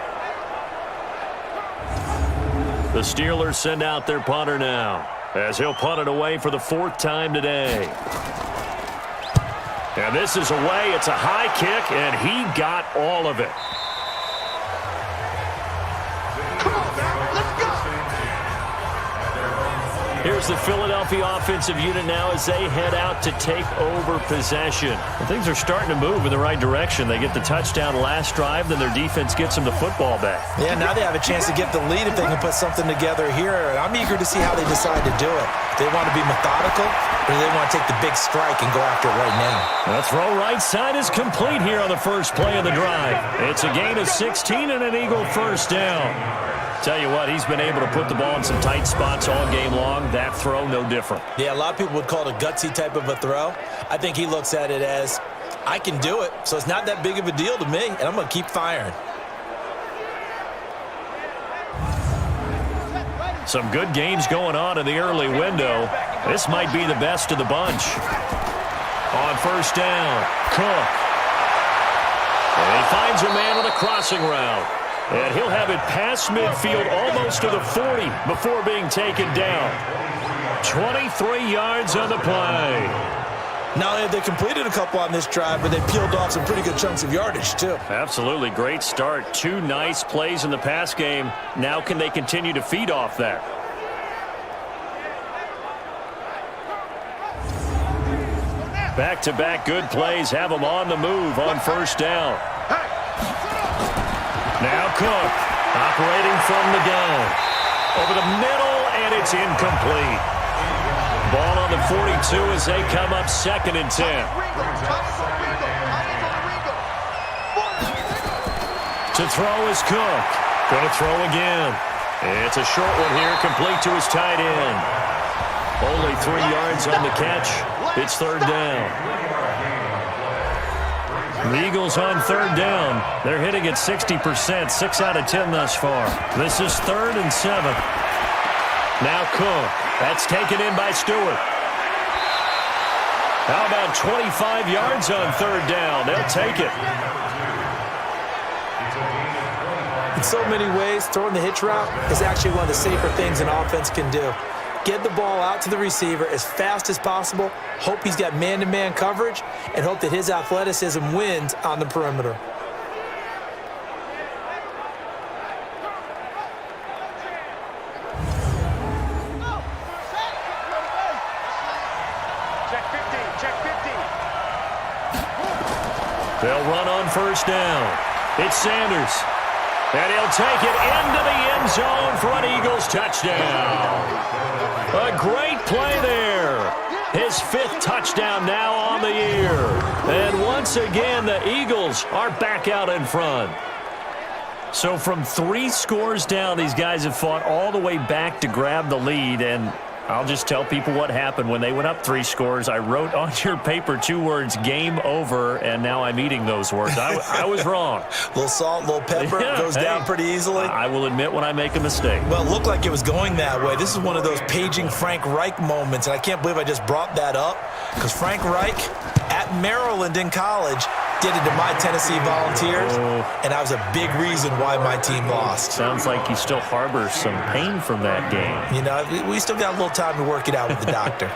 The Steelers send out their punter now as he'll punt it away for the 4th time today. And this is away. It's a high kick, and he got all of it. Here's the Philadelphia offensive unit now as they head out to take over possession. And things are starting to move in the right direction. They get the touchdown last drive, then their defense gets them the football back. Yeah, now they have a chance to get the lead if they can put something together here. And I'm eager to see how they decide to do it. They want to be methodical, or do they want to take the big strike and go after it right now? The throw right side is complete here on the first play of the drive. It's a gain of 16 and an Eagle first down. Tell you what, he's been able to put the ball in some tight spots all game long. That throw, no different. Yeah, a lot of people would call it a gutsy type of a throw. I think he looks at it as, I can do it, so it's not that big of a deal to me, and I'm going to keep firing. Some good games going on in the early window. This might be the best of the bunch. On first down, Cook. And he finds a man on a crossing route. And he'll have it past midfield almost to the 40 before being taken down. 23 yards on the play. Not only have they completed a couple on this drive, but they peeled off some pretty good chunks of yardage, too. Absolutely. Great start. 2 nice plays in the pass game. Now can they continue to feed off that? Back-to-back good plays have them on the move on first down. Now Cook, operating from the gun. Over the middle, and it's incomplete. Ball on the 42 as they come up 2nd and 10. To throw is Cook. Going to throw again. It's a short one here, complete to his tight end. Only 3 yards on the catch. It's 3rd down. The Eagles on 3rd down. They're hitting at 60%, 6 out of 10 thus far. This is 3rd and 7. Now Cook. That's taken in by Stewart. How about 25 yards on 3rd down? They'll take it. In so many ways, throwing the hitch route is actually one of the safer things an offense can do. Get the ball out to the receiver as fast as possible, hope he's got man-to-man coverage, and hope that his athleticism wins on the perimeter. They'll run on first down. It's Sanders. And he'll take it into the end zone for an Eagles touchdown. A great play there. His 5th touchdown now on the year. And once again, the Eagles are back out in front. So from 3 scores down, these guys have fought all the way back to grab the lead. And I'll just tell people what happened when they went up 3 scores. I wrote on your paper 2 words, game over, and now I'm eating those words. I was wrong. A little salt, a little pepper, goes down pretty easily. I will admit when I make a mistake. Well, it looked like it was going that way. This is one of those paging Frank Reich moments, and I can't believe I just brought that up because Frank Reich at Maryland in college did it to my Tennessee Volunteers, and I was a big reason why my team lost. Sounds like you still harbor some pain from that game. You know, we still got a little time to work it out with the doctor.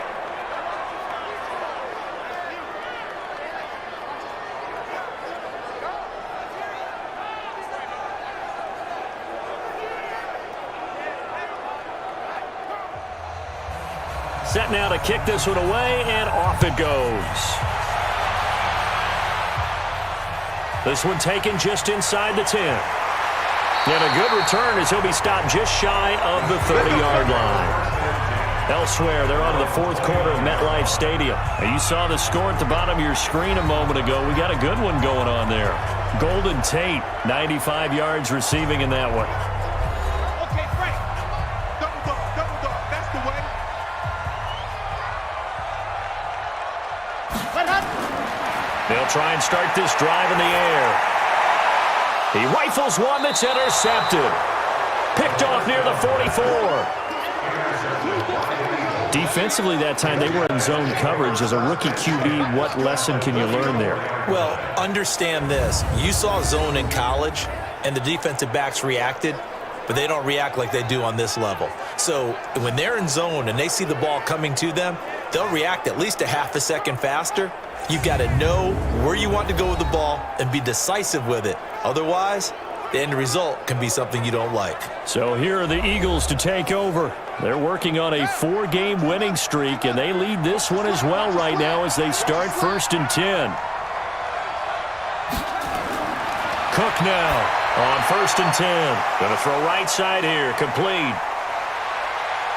Set now to kick this one away, and off it goes. This one taken just inside the 10. And a good return as he'll be stopped just shy of the 30-yard line. Elsewhere, they're on to the fourth quarter of MetLife Stadium. Now, you saw the score at the bottom of your screen a moment ago. We got a good one going on there. Golden Tate, 95 yards receiving in that one. Okay, Frank. Double dog. That's the way. They'll try and start this drive in the air. He rifles one that's intercepted. Picked off near the 44. Defensively that time, they were in zone coverage. As a rookie QB, what lesson can you learn there? Well, understand this. You saw zone in college, and the defensive backs reacted, but they don't react like they do on this level. So when they're in zone and they see the ball coming to them, they'll react at least a half a second faster. You've got to know where you want to go with the ball and be decisive with it. Otherwise, the end result can be something you don't like. So here are the Eagles to take over. They're working on a 4-game winning streak, and they lead this one as well right now as they start 1st and 10. Cook now on 1st and 10. Going to throw right side here, complete.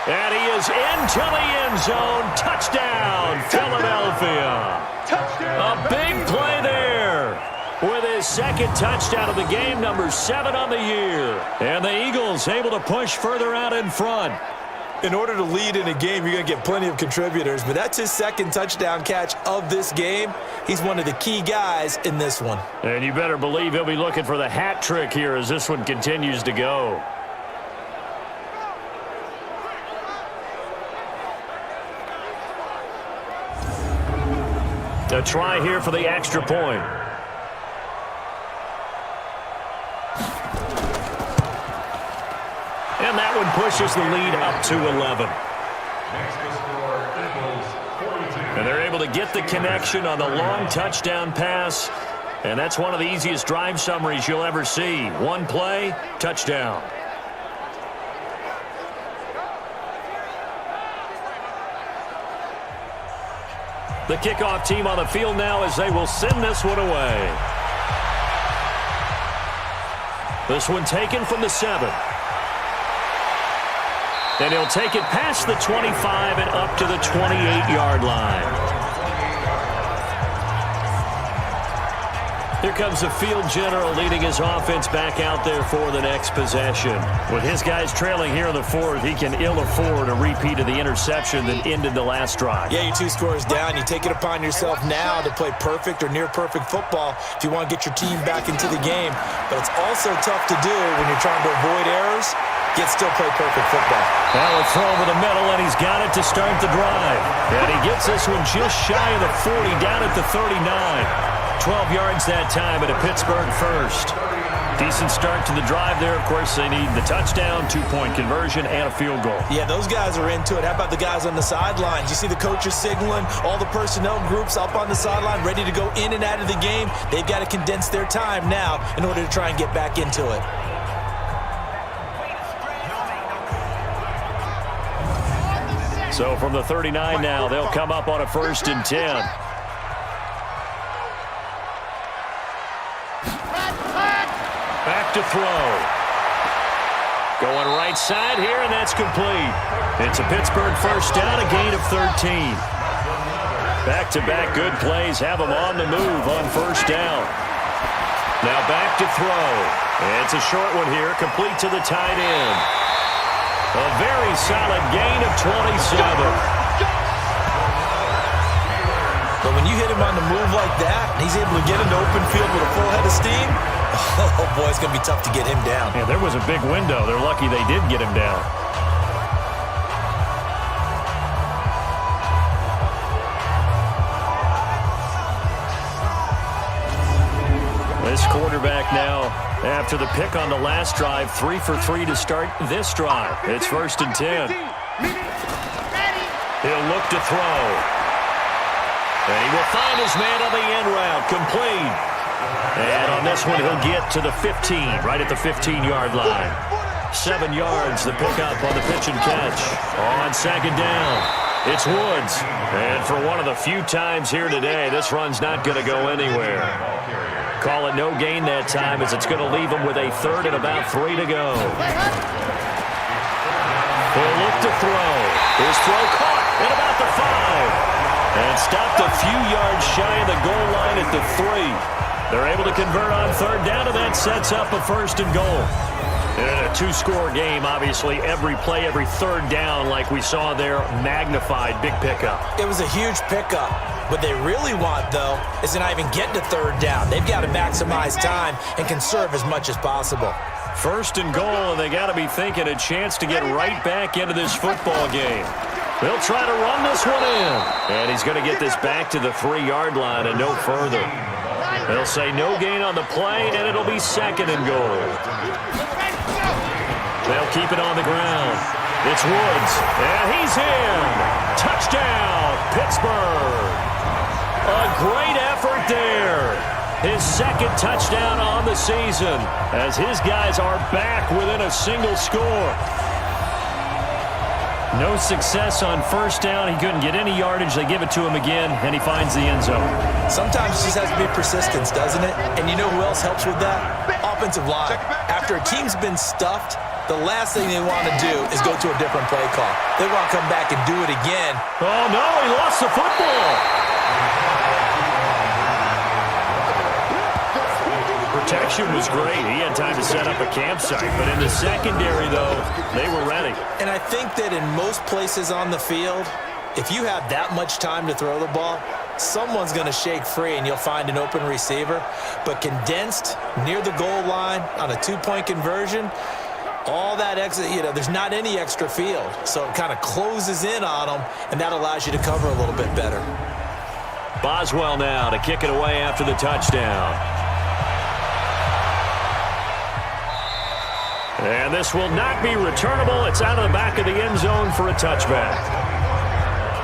And he is into the end zone. Touchdown, Philadelphia. A big play there with his second touchdown of the game, number 7 on the year. And the Eagles able to push further out in front. In order to lead in a game, you're going to get plenty of contributors, but that's his second touchdown catch of this game. He's one of the key guys in this one. And you better believe he'll be looking for the hat trick here as this one continues to go. A try here for the extra point. And that one pushes the lead up to 11. And they're able to get the connection on the long touchdown pass. And that's one of the easiest drive summaries you'll ever see. One play, touchdown. The kickoff team on the field now as they will send this one away. This one taken from the 7. And he'll take it past the 25 and up to the 28-yard line. Here comes the field general leading his offense back out there for the next possession. With his guys trailing here in the 4th, he can ill afford a repeat of the interception that ended the last drive. Yeah, you're 2 scores down. You take it upon yourself now to play perfect or near-perfect football if you want to get your team back into the game. But it's also tough to do when you're trying to avoid errors, yet still play perfect football. Now a throw over the middle, and he's got it to start the drive. And he gets this one just shy of the 40, down at the 39. 12 yards that time at a Pittsburgh first. Decent start to the drive there. Of course, they need the touchdown, 2-point conversion, and a field goal. Yeah, those guys are into it. How about the guys on the sidelines? You see the coaches signaling, all the personnel groups up on the sideline, ready to go in and out of the game. They've got to condense their time now in order to try and get back into it. So from the 39 now, they'll come up on a 1st and 10. Back to throw. Going right side here, and that's complete. It's a Pittsburgh first down, a gain of 13. Back-to-back good plays have them on the move on 1st down. Now back to throw. It's a short one here, complete to the tight end. A very solid gain of 27. But when you hit him on the move like that, and he's able to get into open field with a full head of steam, oh boy, it's going to be tough to get him down. Yeah, there was a big window. They're lucky they did get him down. Eagles quarterback now after the pick on the last drive, 3 for 3 to start this drive. It's 1st and 10. He'll look to throw. And he will find his man on the end route, complete. And on this one, he'll get to the 15, right at the 15-yard line. 7 yards, the pickup on the pitch and catch. On 2nd down, it's Woods. And for one of the few times here today, this run's not going to go anywhere. Call it no gain that time, as it's going to leave him with a 3rd and about 3 to go. He'll look to throw. His throw caught at about the 5. And stopped a few yards shy of the goal line at the 3. They're able to convert on 3rd down, and that sets up a 1st and goal. And in a 2-score game, obviously, every play, every 3rd down, like we saw there, magnified, big pickup. It was a huge pickup. What they really want, though, is to not even get to 3rd down. They've got to maximize time and conserve as much as possible. 1st and goal, and they got to be thinking a chance to get right back into this football game. They'll try to run this one in. And he's going to get this back to the 3-yard line and no further. They'll say no gain on the play, and it'll be 2nd and goal. They'll keep it on the ground. It's Woods, and he's in. Touchdown, Pittsburgh. A great effort there. His 2nd touchdown on the season, as his guys are back within a single score. No success on 1st down. He couldn't get any yardage. They give it to him again, and he finds the end zone. Sometimes it just has to be persistence, doesn't it? And you know who else helps with that? Offensive line. After a team's been stuffed, the last thing they want to do is go to a different play call. They want to come back and do it again. Oh, no, he lost the football. Protection was great. He had time to set up a campsite. But in the secondary, though, they were ready. And I think that in most places on the field, if you have that much time to throw the ball, someone's going to shake free and you'll find an open receiver. But condensed near the goal line on a 2-point conversion, all that extra, there's not any extra field. So it kind of closes in on them, and that allows you to cover a little bit better. Boswell now to kick it away after the touchdown. And this will not be returnable. It's out of the back of the end zone for a touchback.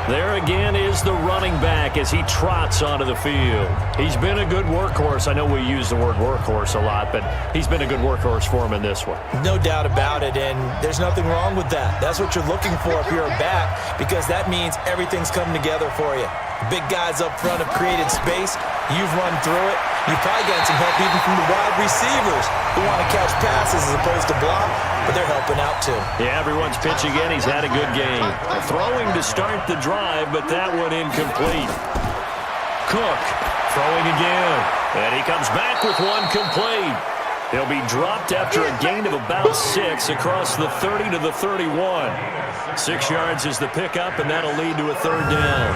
There again is the running back as he trots onto the field. He's been a good workhorse. I know we use the word workhorse a lot, but he's been a good workhorse for him in this one. No doubt about it, and there's nothing wrong with that. That's what you're looking for if you're a back, because that means everything's coming together for you. Big guys up front have created space. You've run through it. You've probably gotten some help even from the wide receivers who want to catch passes as opposed to block, but they're helping out too. Yeah, everyone's pitching in. He's had a good game. Throwing to start the drive, but that one incomplete. Cook throwing again, and he comes back with one complete. He'll be dropped after a gain of about 6 across the 30 to the 31. 6 yards is the pickup, and that'll lead to a 3rd down.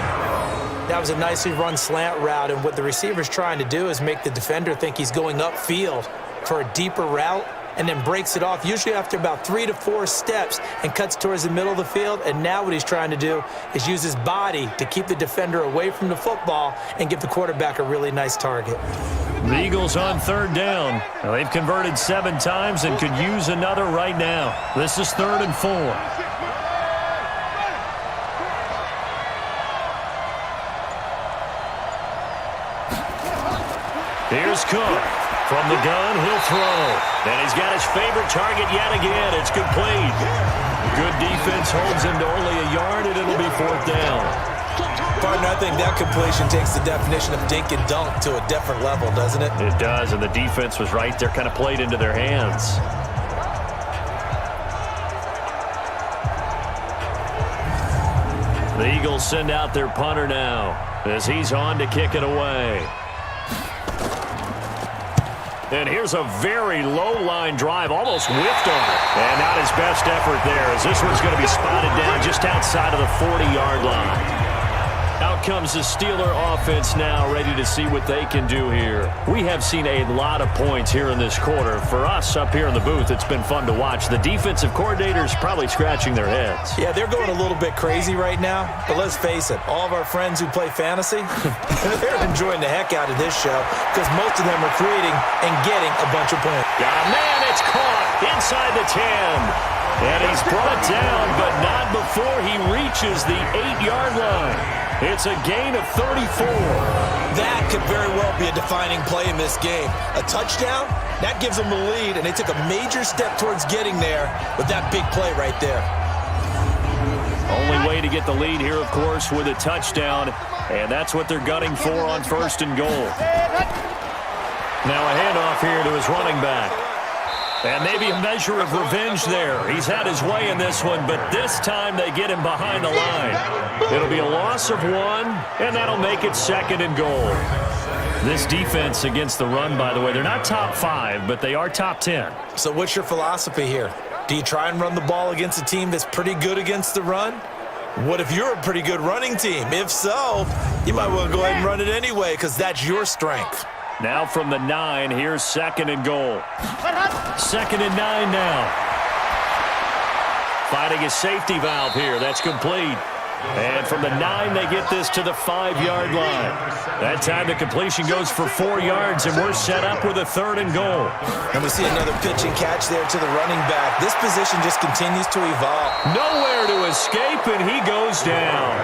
That was a nicely run slant route, and what the receiver's trying to do is make the defender think he's going upfield for a deeper route, and then breaks it off, usually after about 3 to 4 steps, and cuts towards the middle of the field. And now what he's trying to do is use his body to keep the defender away from the football and give the quarterback a really nice target. The Eagles on 3rd down. Now, they've converted 7 times and could use another right now. This is 3rd and 4. Here's Cook. From the gun, he'll throw. And he's got his favorite target yet again. It's complete. Good defense holds him to only a yard, and it'll be 4th down. Partner, I think that completion takes the definition of dink and dunk to a different level, doesn't it? It does, and the defense was right there, kind of played into their hands. The Eagles send out their punter now as he's on to kick it away. And here's a very low-line drive, almost whiffed on it. And not his best effort there, as this one's going to be spotted down just outside of the 40-yard line. Now, Out comes the Steeler offense now, ready to see what they can do here. We have seen a lot of points here in this quarter. For us up here in the booth, it's been fun to watch. The defensive coordinators probably scratching their heads. Yeah, they're going a little bit crazy right now, but let's face it, all of our friends who play fantasy, they're enjoying the heck out of this show because most of them are creating and getting a bunch of points. Got a man, it's caught inside the 10. And he's brought down, but not before he reaches the 8-yard line. It's a gain of 34. That could very well be a defining play in this game. A touchdown, that gives them the lead, and they took a major step towards getting there with that big play right there. Only way to get the lead here, of course, with a touchdown, and that's what they're gunning for on 1st and goal. Now a handoff here to his running back. And maybe a measure of revenge there. He's had his way in this one, but this time they get him behind the line. It'll be a loss of 1, and that'll make it 2nd and goal. This defense against the run, by the way, they're not top 5, but they are top 10. So what's your philosophy here? Do you try and run the ball against a team that's pretty good against the run? What if you're a pretty good running team? If so, you might want to go ahead and run it anyway because that's your strength. Now from the 9, here's 2nd and goal. 2nd and 9 now. Finding a safety valve here. That's complete. And from the 9, they get this to the 5-yard line. That time the completion goes for 4 yards, and we're set up with a 3rd and goal. And we see another pitch and catch there to the running back. This position just continues to evolve. Nowhere to escape, and he goes down.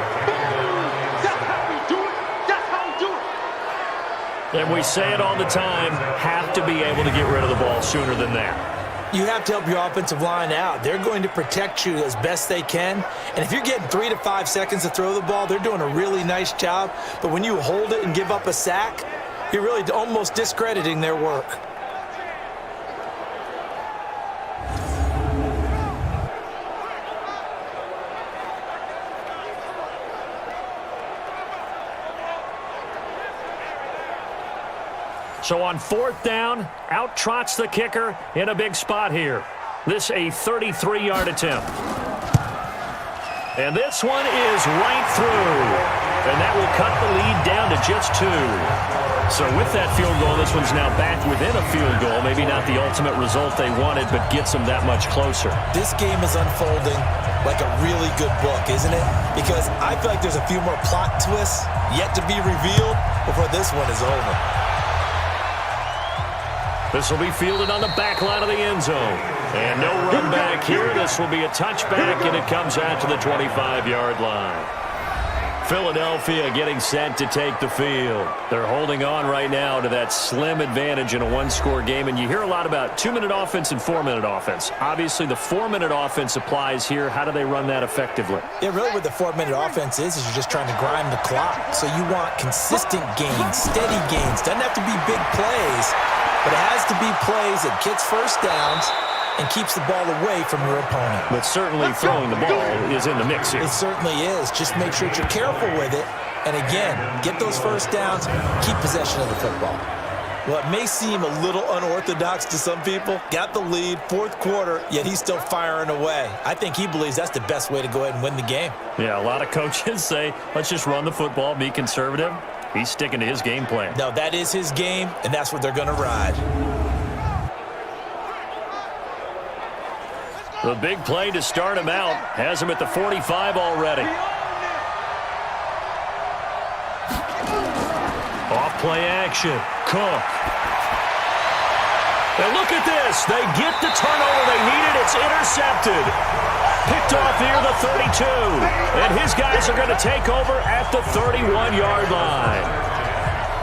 And we say it all the time, have to be able to get rid of the ball sooner than that. You have to help your offensive line out. They're going to protect you as best they can. And if you're getting 3 to 5 seconds to throw the ball, they're doing a really nice job. But when you hold it and give up a sack, you're really almost discrediting their work. So on 4th down, out trots the kicker in a big spot here. This a 33-yard attempt. And this one is right through. And that will cut the lead down to just 2. So with that field goal, this one's now back within a field goal. Maybe not the ultimate result they wanted, but gets them that much closer. This game is unfolding like a really good book, isn't it? Because I feel like there's a few more plot twists yet to be revealed before this one is over. This will be fielded on the back line of the end zone. And no run back here. This will be a touchback, and it comes out to the 25-yard line. Philadelphia getting set to take the field. They're holding on right now to that slim advantage in a one-score game. And you hear a lot about 2-minute offense and 4-minute offense. Obviously, the 4-minute offense applies here. How do they run that effectively? Yeah, really what the 4-minute offense is you're just trying to grind the clock. So you want consistent gains, steady gains. Doesn't have to be big plays, but it has to be plays that gets first downs and keeps the ball away from your opponent. But certainly throwing the ball is in the mix here. It certainly is. Just make sure that you're careful with it. And again, get those first downs, keep possession of the football. Well, it may seem a little unorthodox to some people. Got the lead, 4th quarter, yet he's still firing away. I think he believes that's the best way to go ahead and win the game. Yeah, a lot of coaches say, let's just run the football, be conservative. He's sticking to his game plan. No, that is his game, and that's what they're going to ride. The big play to start him out has him at the 45 already. Off play action. Cook. And look at this. They get the turnover they needed. It's intercepted. Picked off near the 32. And his guys are going to take over at the 31-yard line.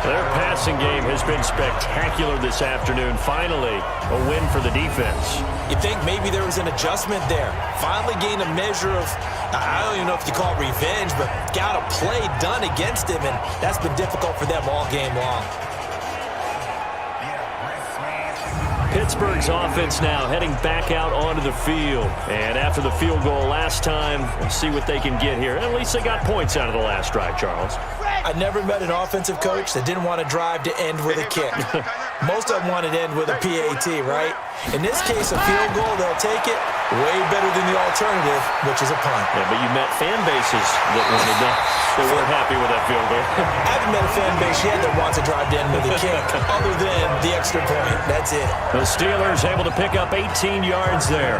Their passing game has been spectacular this afternoon. Finally, a win for the defense. You think maybe there was an adjustment there. Finally gained a measure of, I don't even know if you call it revenge, but got a play done against him, and that's been difficult for them all game long. Pittsburgh's offense now heading back out onto the field. And after the field goal last time, we'll see what they can get here. At least they got points out of the last drive, Charles. I never met an offensive coach that didn't want to drive to end with a kick. Most of them want it to end with a PAT, right? In this case, a field goal, they'll take it. Way better than the alternative, which is a punt. Yeah, but you met fan bases that wanted that. They weren't happy with that field goal. I haven't met a fan base yet that wants to drive to end with a kick, other than the extra point. That's it. The Steelers able to pick up 18 yards there.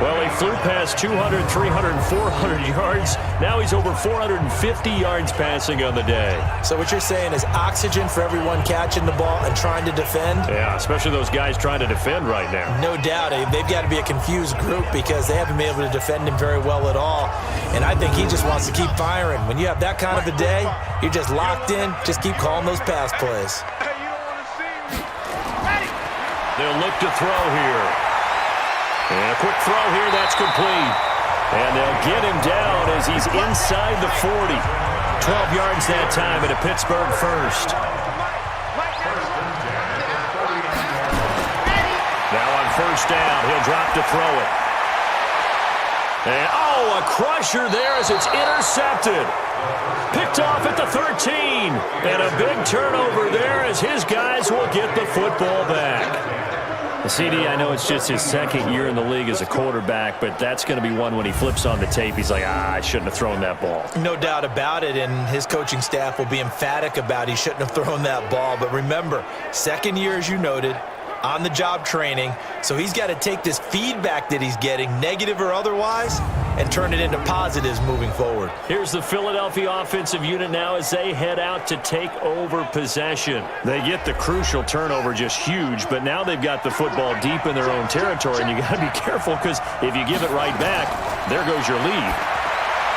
Well, he flew past 200, 300, 400 yards. Now he's over 450 yards passing on the day. So what you're saying is oxygen for everyone catching the ball and trying to defend? Yeah, especially those guys trying to defend right now. No doubt. They've got to be a confused group because they haven't been able to defend him very well at all. And I think he just wants to keep firing. When you have that kind of a day, you're just locked in. Just keep calling those pass plays. They'll look to throw here. And a quick throw here, that's complete. And they'll get him down as he's inside the 40. 12 yards that time at a Pittsburgh first. Now on first down, he'll drop to throw it. And, a crusher there as it's intercepted. Picked off at the 13. And a big turnover there as his guys will get the football back. CD, I know it's just his second year in the league as a quarterback, but that's going to be one when he flips on the tape. He's like, I shouldn't have thrown that ball. No doubt about it, and his coaching staff will be emphatic about he shouldn't have thrown that ball. But remember, second year, as you noted, on-the-job training, so he's got to take this feedback that he's getting, negative or otherwise, and turn it into positives moving forward. Here's the Philadelphia offensive unit now as they head out to take over possession. They get the crucial turnover, just huge, but now they've got the football deep in their own territory, and you got to be careful because if you give it right back, there goes your lead.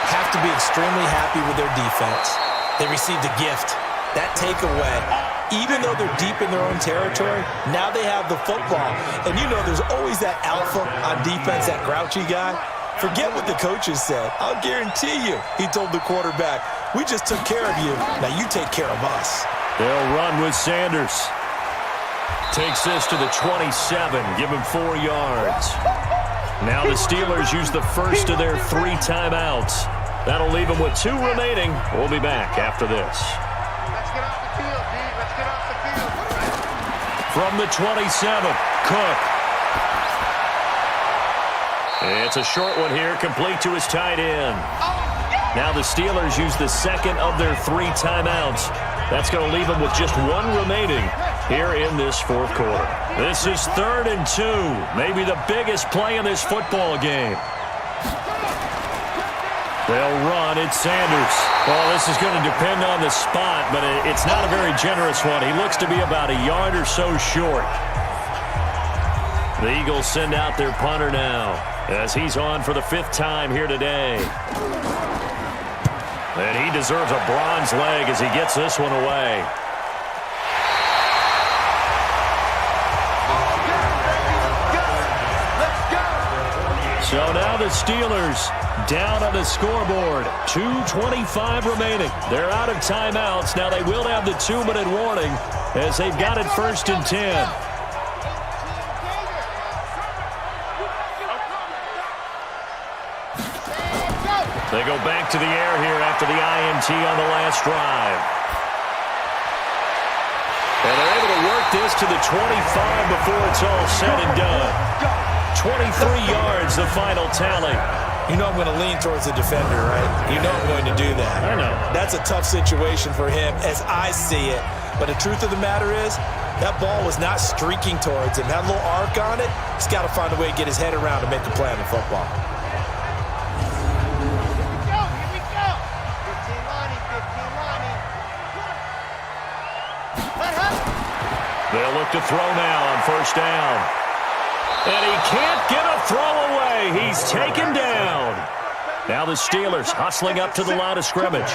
Have to be extremely happy with their defense. They received a gift. That takeaway, even though they're deep in their own territory, now they have the football. And you know there's always that alpha on defense, that grouchy guy. Forget what the coaches said. I'll guarantee you, he told the quarterback, we just took care of you. Now you take care of us. They'll run with Sanders. Takes this to the 27, give him 4 yards. Now the Steelers use the first of their 3 timeouts. That'll leave them with 2 remaining. We'll be back after this. From the 27, Cook. It's a short one here, complete to his tight end. Now the Steelers use the second of their 3 timeouts. That's going to leave them with just 1 remaining here in this fourth quarter. This is 3rd and 2, maybe the biggest play in this football game. They'll run. It's Sanders. Well, this is going to depend on the spot, but it's not a very generous one. He looks to be about a yard or so short. The Eagles send out their punter now as he's on for the 5th time here today. And he deserves a bronze leg as he gets this one away. So now the Steelers down on the scoreboard. 2:25 remaining. They're out of timeouts. Now they will have the 2-minute warning as they've got it 1st and 10. They go back to the air here after the INT on the last drive. And they're able to work this to the 25 before it's all said and done. 23 yards, the final tally. You know I'm going to lean towards the defender, right? You know I'm going to do that. I know. That's a tough situation for him as I see it. But the truth of the matter is, that ball was not streaking towards him. Had a little arc on it. He's got to find a way to get his head around to make the play on the football. Here we go. 15 Lonnie. They'll look to throw now on first down. And he can't get a throw away. He's taken down. Now the Steelers hustling up to the line of scrimmage.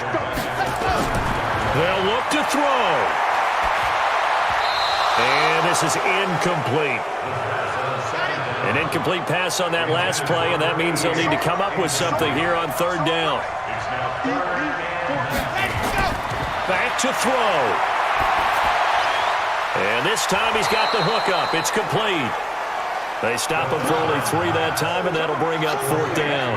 They'll look to throw. And this is incomplete. An incomplete pass on that last play, and that means they'll need to come up with something here on 3rd down. Back to throw. And this time he's got the hook up. It's complete. They stop him for only 3 that time, and that'll bring up 4th down.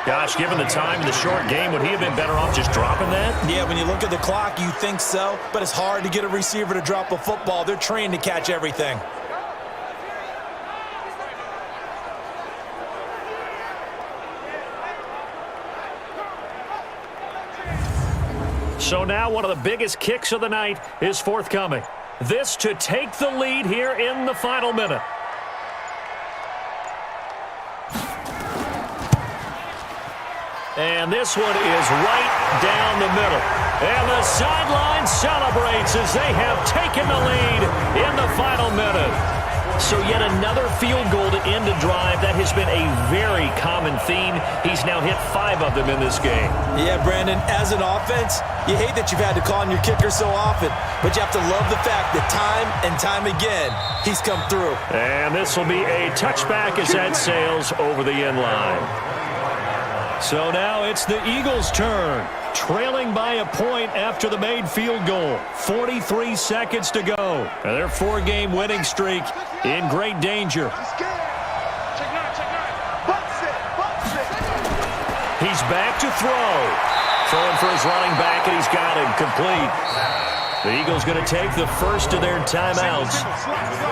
Gosh, given the time in the short game, would he have been better off just dropping that? Yeah, when you look at the clock, you think so, but it's hard to get a receiver to drop a football. They're trained to catch everything. So now one of the biggest kicks of the night is forthcoming. This to take the lead here in the final minute. And this one is right down the middle. And the sideline celebrates as they have taken the lead in the final minute. So yet another field goal to end a drive. That has been a very common theme. He's now hit 5 of them in this game. Yeah, Brandon, as an offense, you hate that you've had to call on your kicker so often, but you have to love the fact that time and time again, he's come through. And this will be a touchback as that sails over the end line. So now it's the Eagles' turn, trailing by a point after the made field goal. 43 seconds to go. And their 4-game winning streak in great danger. He's back to throw. Throwing for his running back, and he's got him complete. The Eagles going to take the first of their timeouts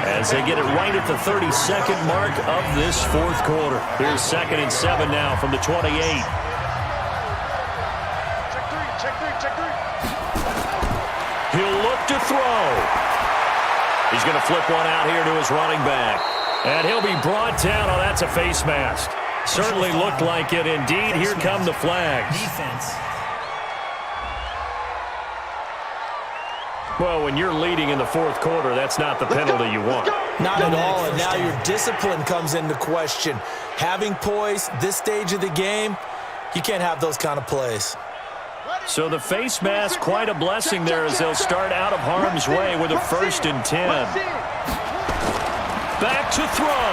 as they get it right at the 32nd mark of this fourth quarter. Here's 2nd and 7 now from the 28. He'll look to throw. He's going to flip one out here to his running back. And he'll be brought down. Oh, that's a face mask. Certainly looked like it. Indeed, here come the flags. Defense. Well, when you're leading in the fourth quarter, that's not the penalty you want. Not at all, and now your discipline comes into question. Having poise this stage of the game, you can't have those kind of plays. So the face mask, quite a blessing there as they'll start out of harm's way with a 1st and 10. Back to throw.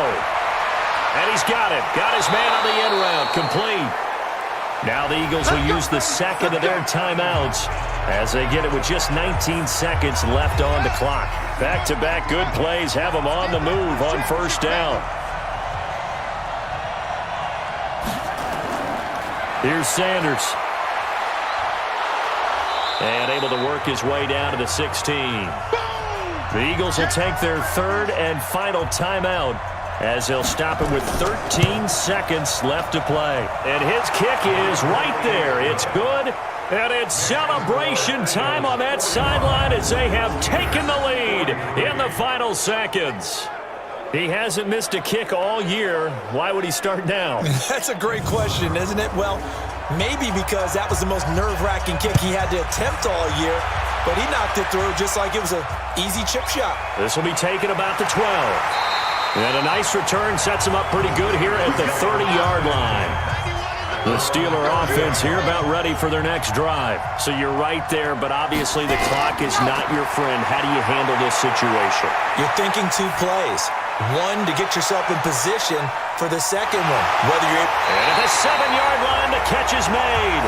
And he's got it. Got his man on the end round. Complete. Now the Eagles will use the second of their timeouts as they get it with just 19 seconds left on the clock. Back-to-back good plays have them on the move on 1st down. Here's Sanders. And able to work his way down to the 16. The Eagles will take their 3rd and final timeout as they'll stop it with 13 seconds left to play. And his kick is right there. It's good. And it's celebration time on that sideline as they have taken the lead in the final seconds. He hasn't missed a kick all year. Why would he start now? That's a great question, isn't it? Well, maybe because that was the most nerve-wracking kick he had to attempt all year, but he knocked it through just like it was an easy chip shot. This will be taken about the 12. And a nice return sets him up pretty good here at the 30-yard line. The Steeler offense here about ready for their next drive. So you're right there, but obviously the clock is not your friend. How do you handle this situation? You're thinking 2 plays. One, to get yourself in position for the second one. Whether you're... And at the 7-yard line, the catch is made.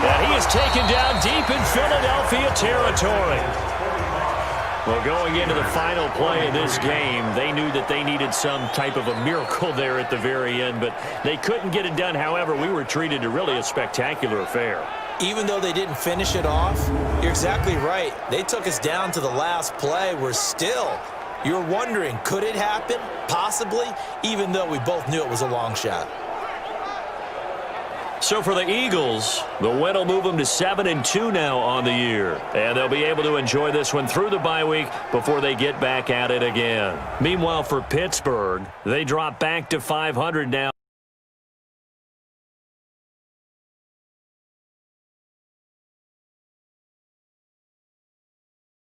And he is taken down deep in Philadelphia territory. Well, going into the final play of this game, they knew that they needed some type of a miracle there at the very end, but they couldn't get it done. However, we were treated to really a spectacular affair. Even though they didn't finish it off, you're exactly right. They took us down to the last play. We're still, you're wondering, could it happen? Possibly, even though we both knew it was a long shot. So for the Eagles, the win will move them to 7-2 now on the year. And they'll be able to enjoy this one through the bye week before they get back at it again. Meanwhile, for Pittsburgh, they drop back to 500 now.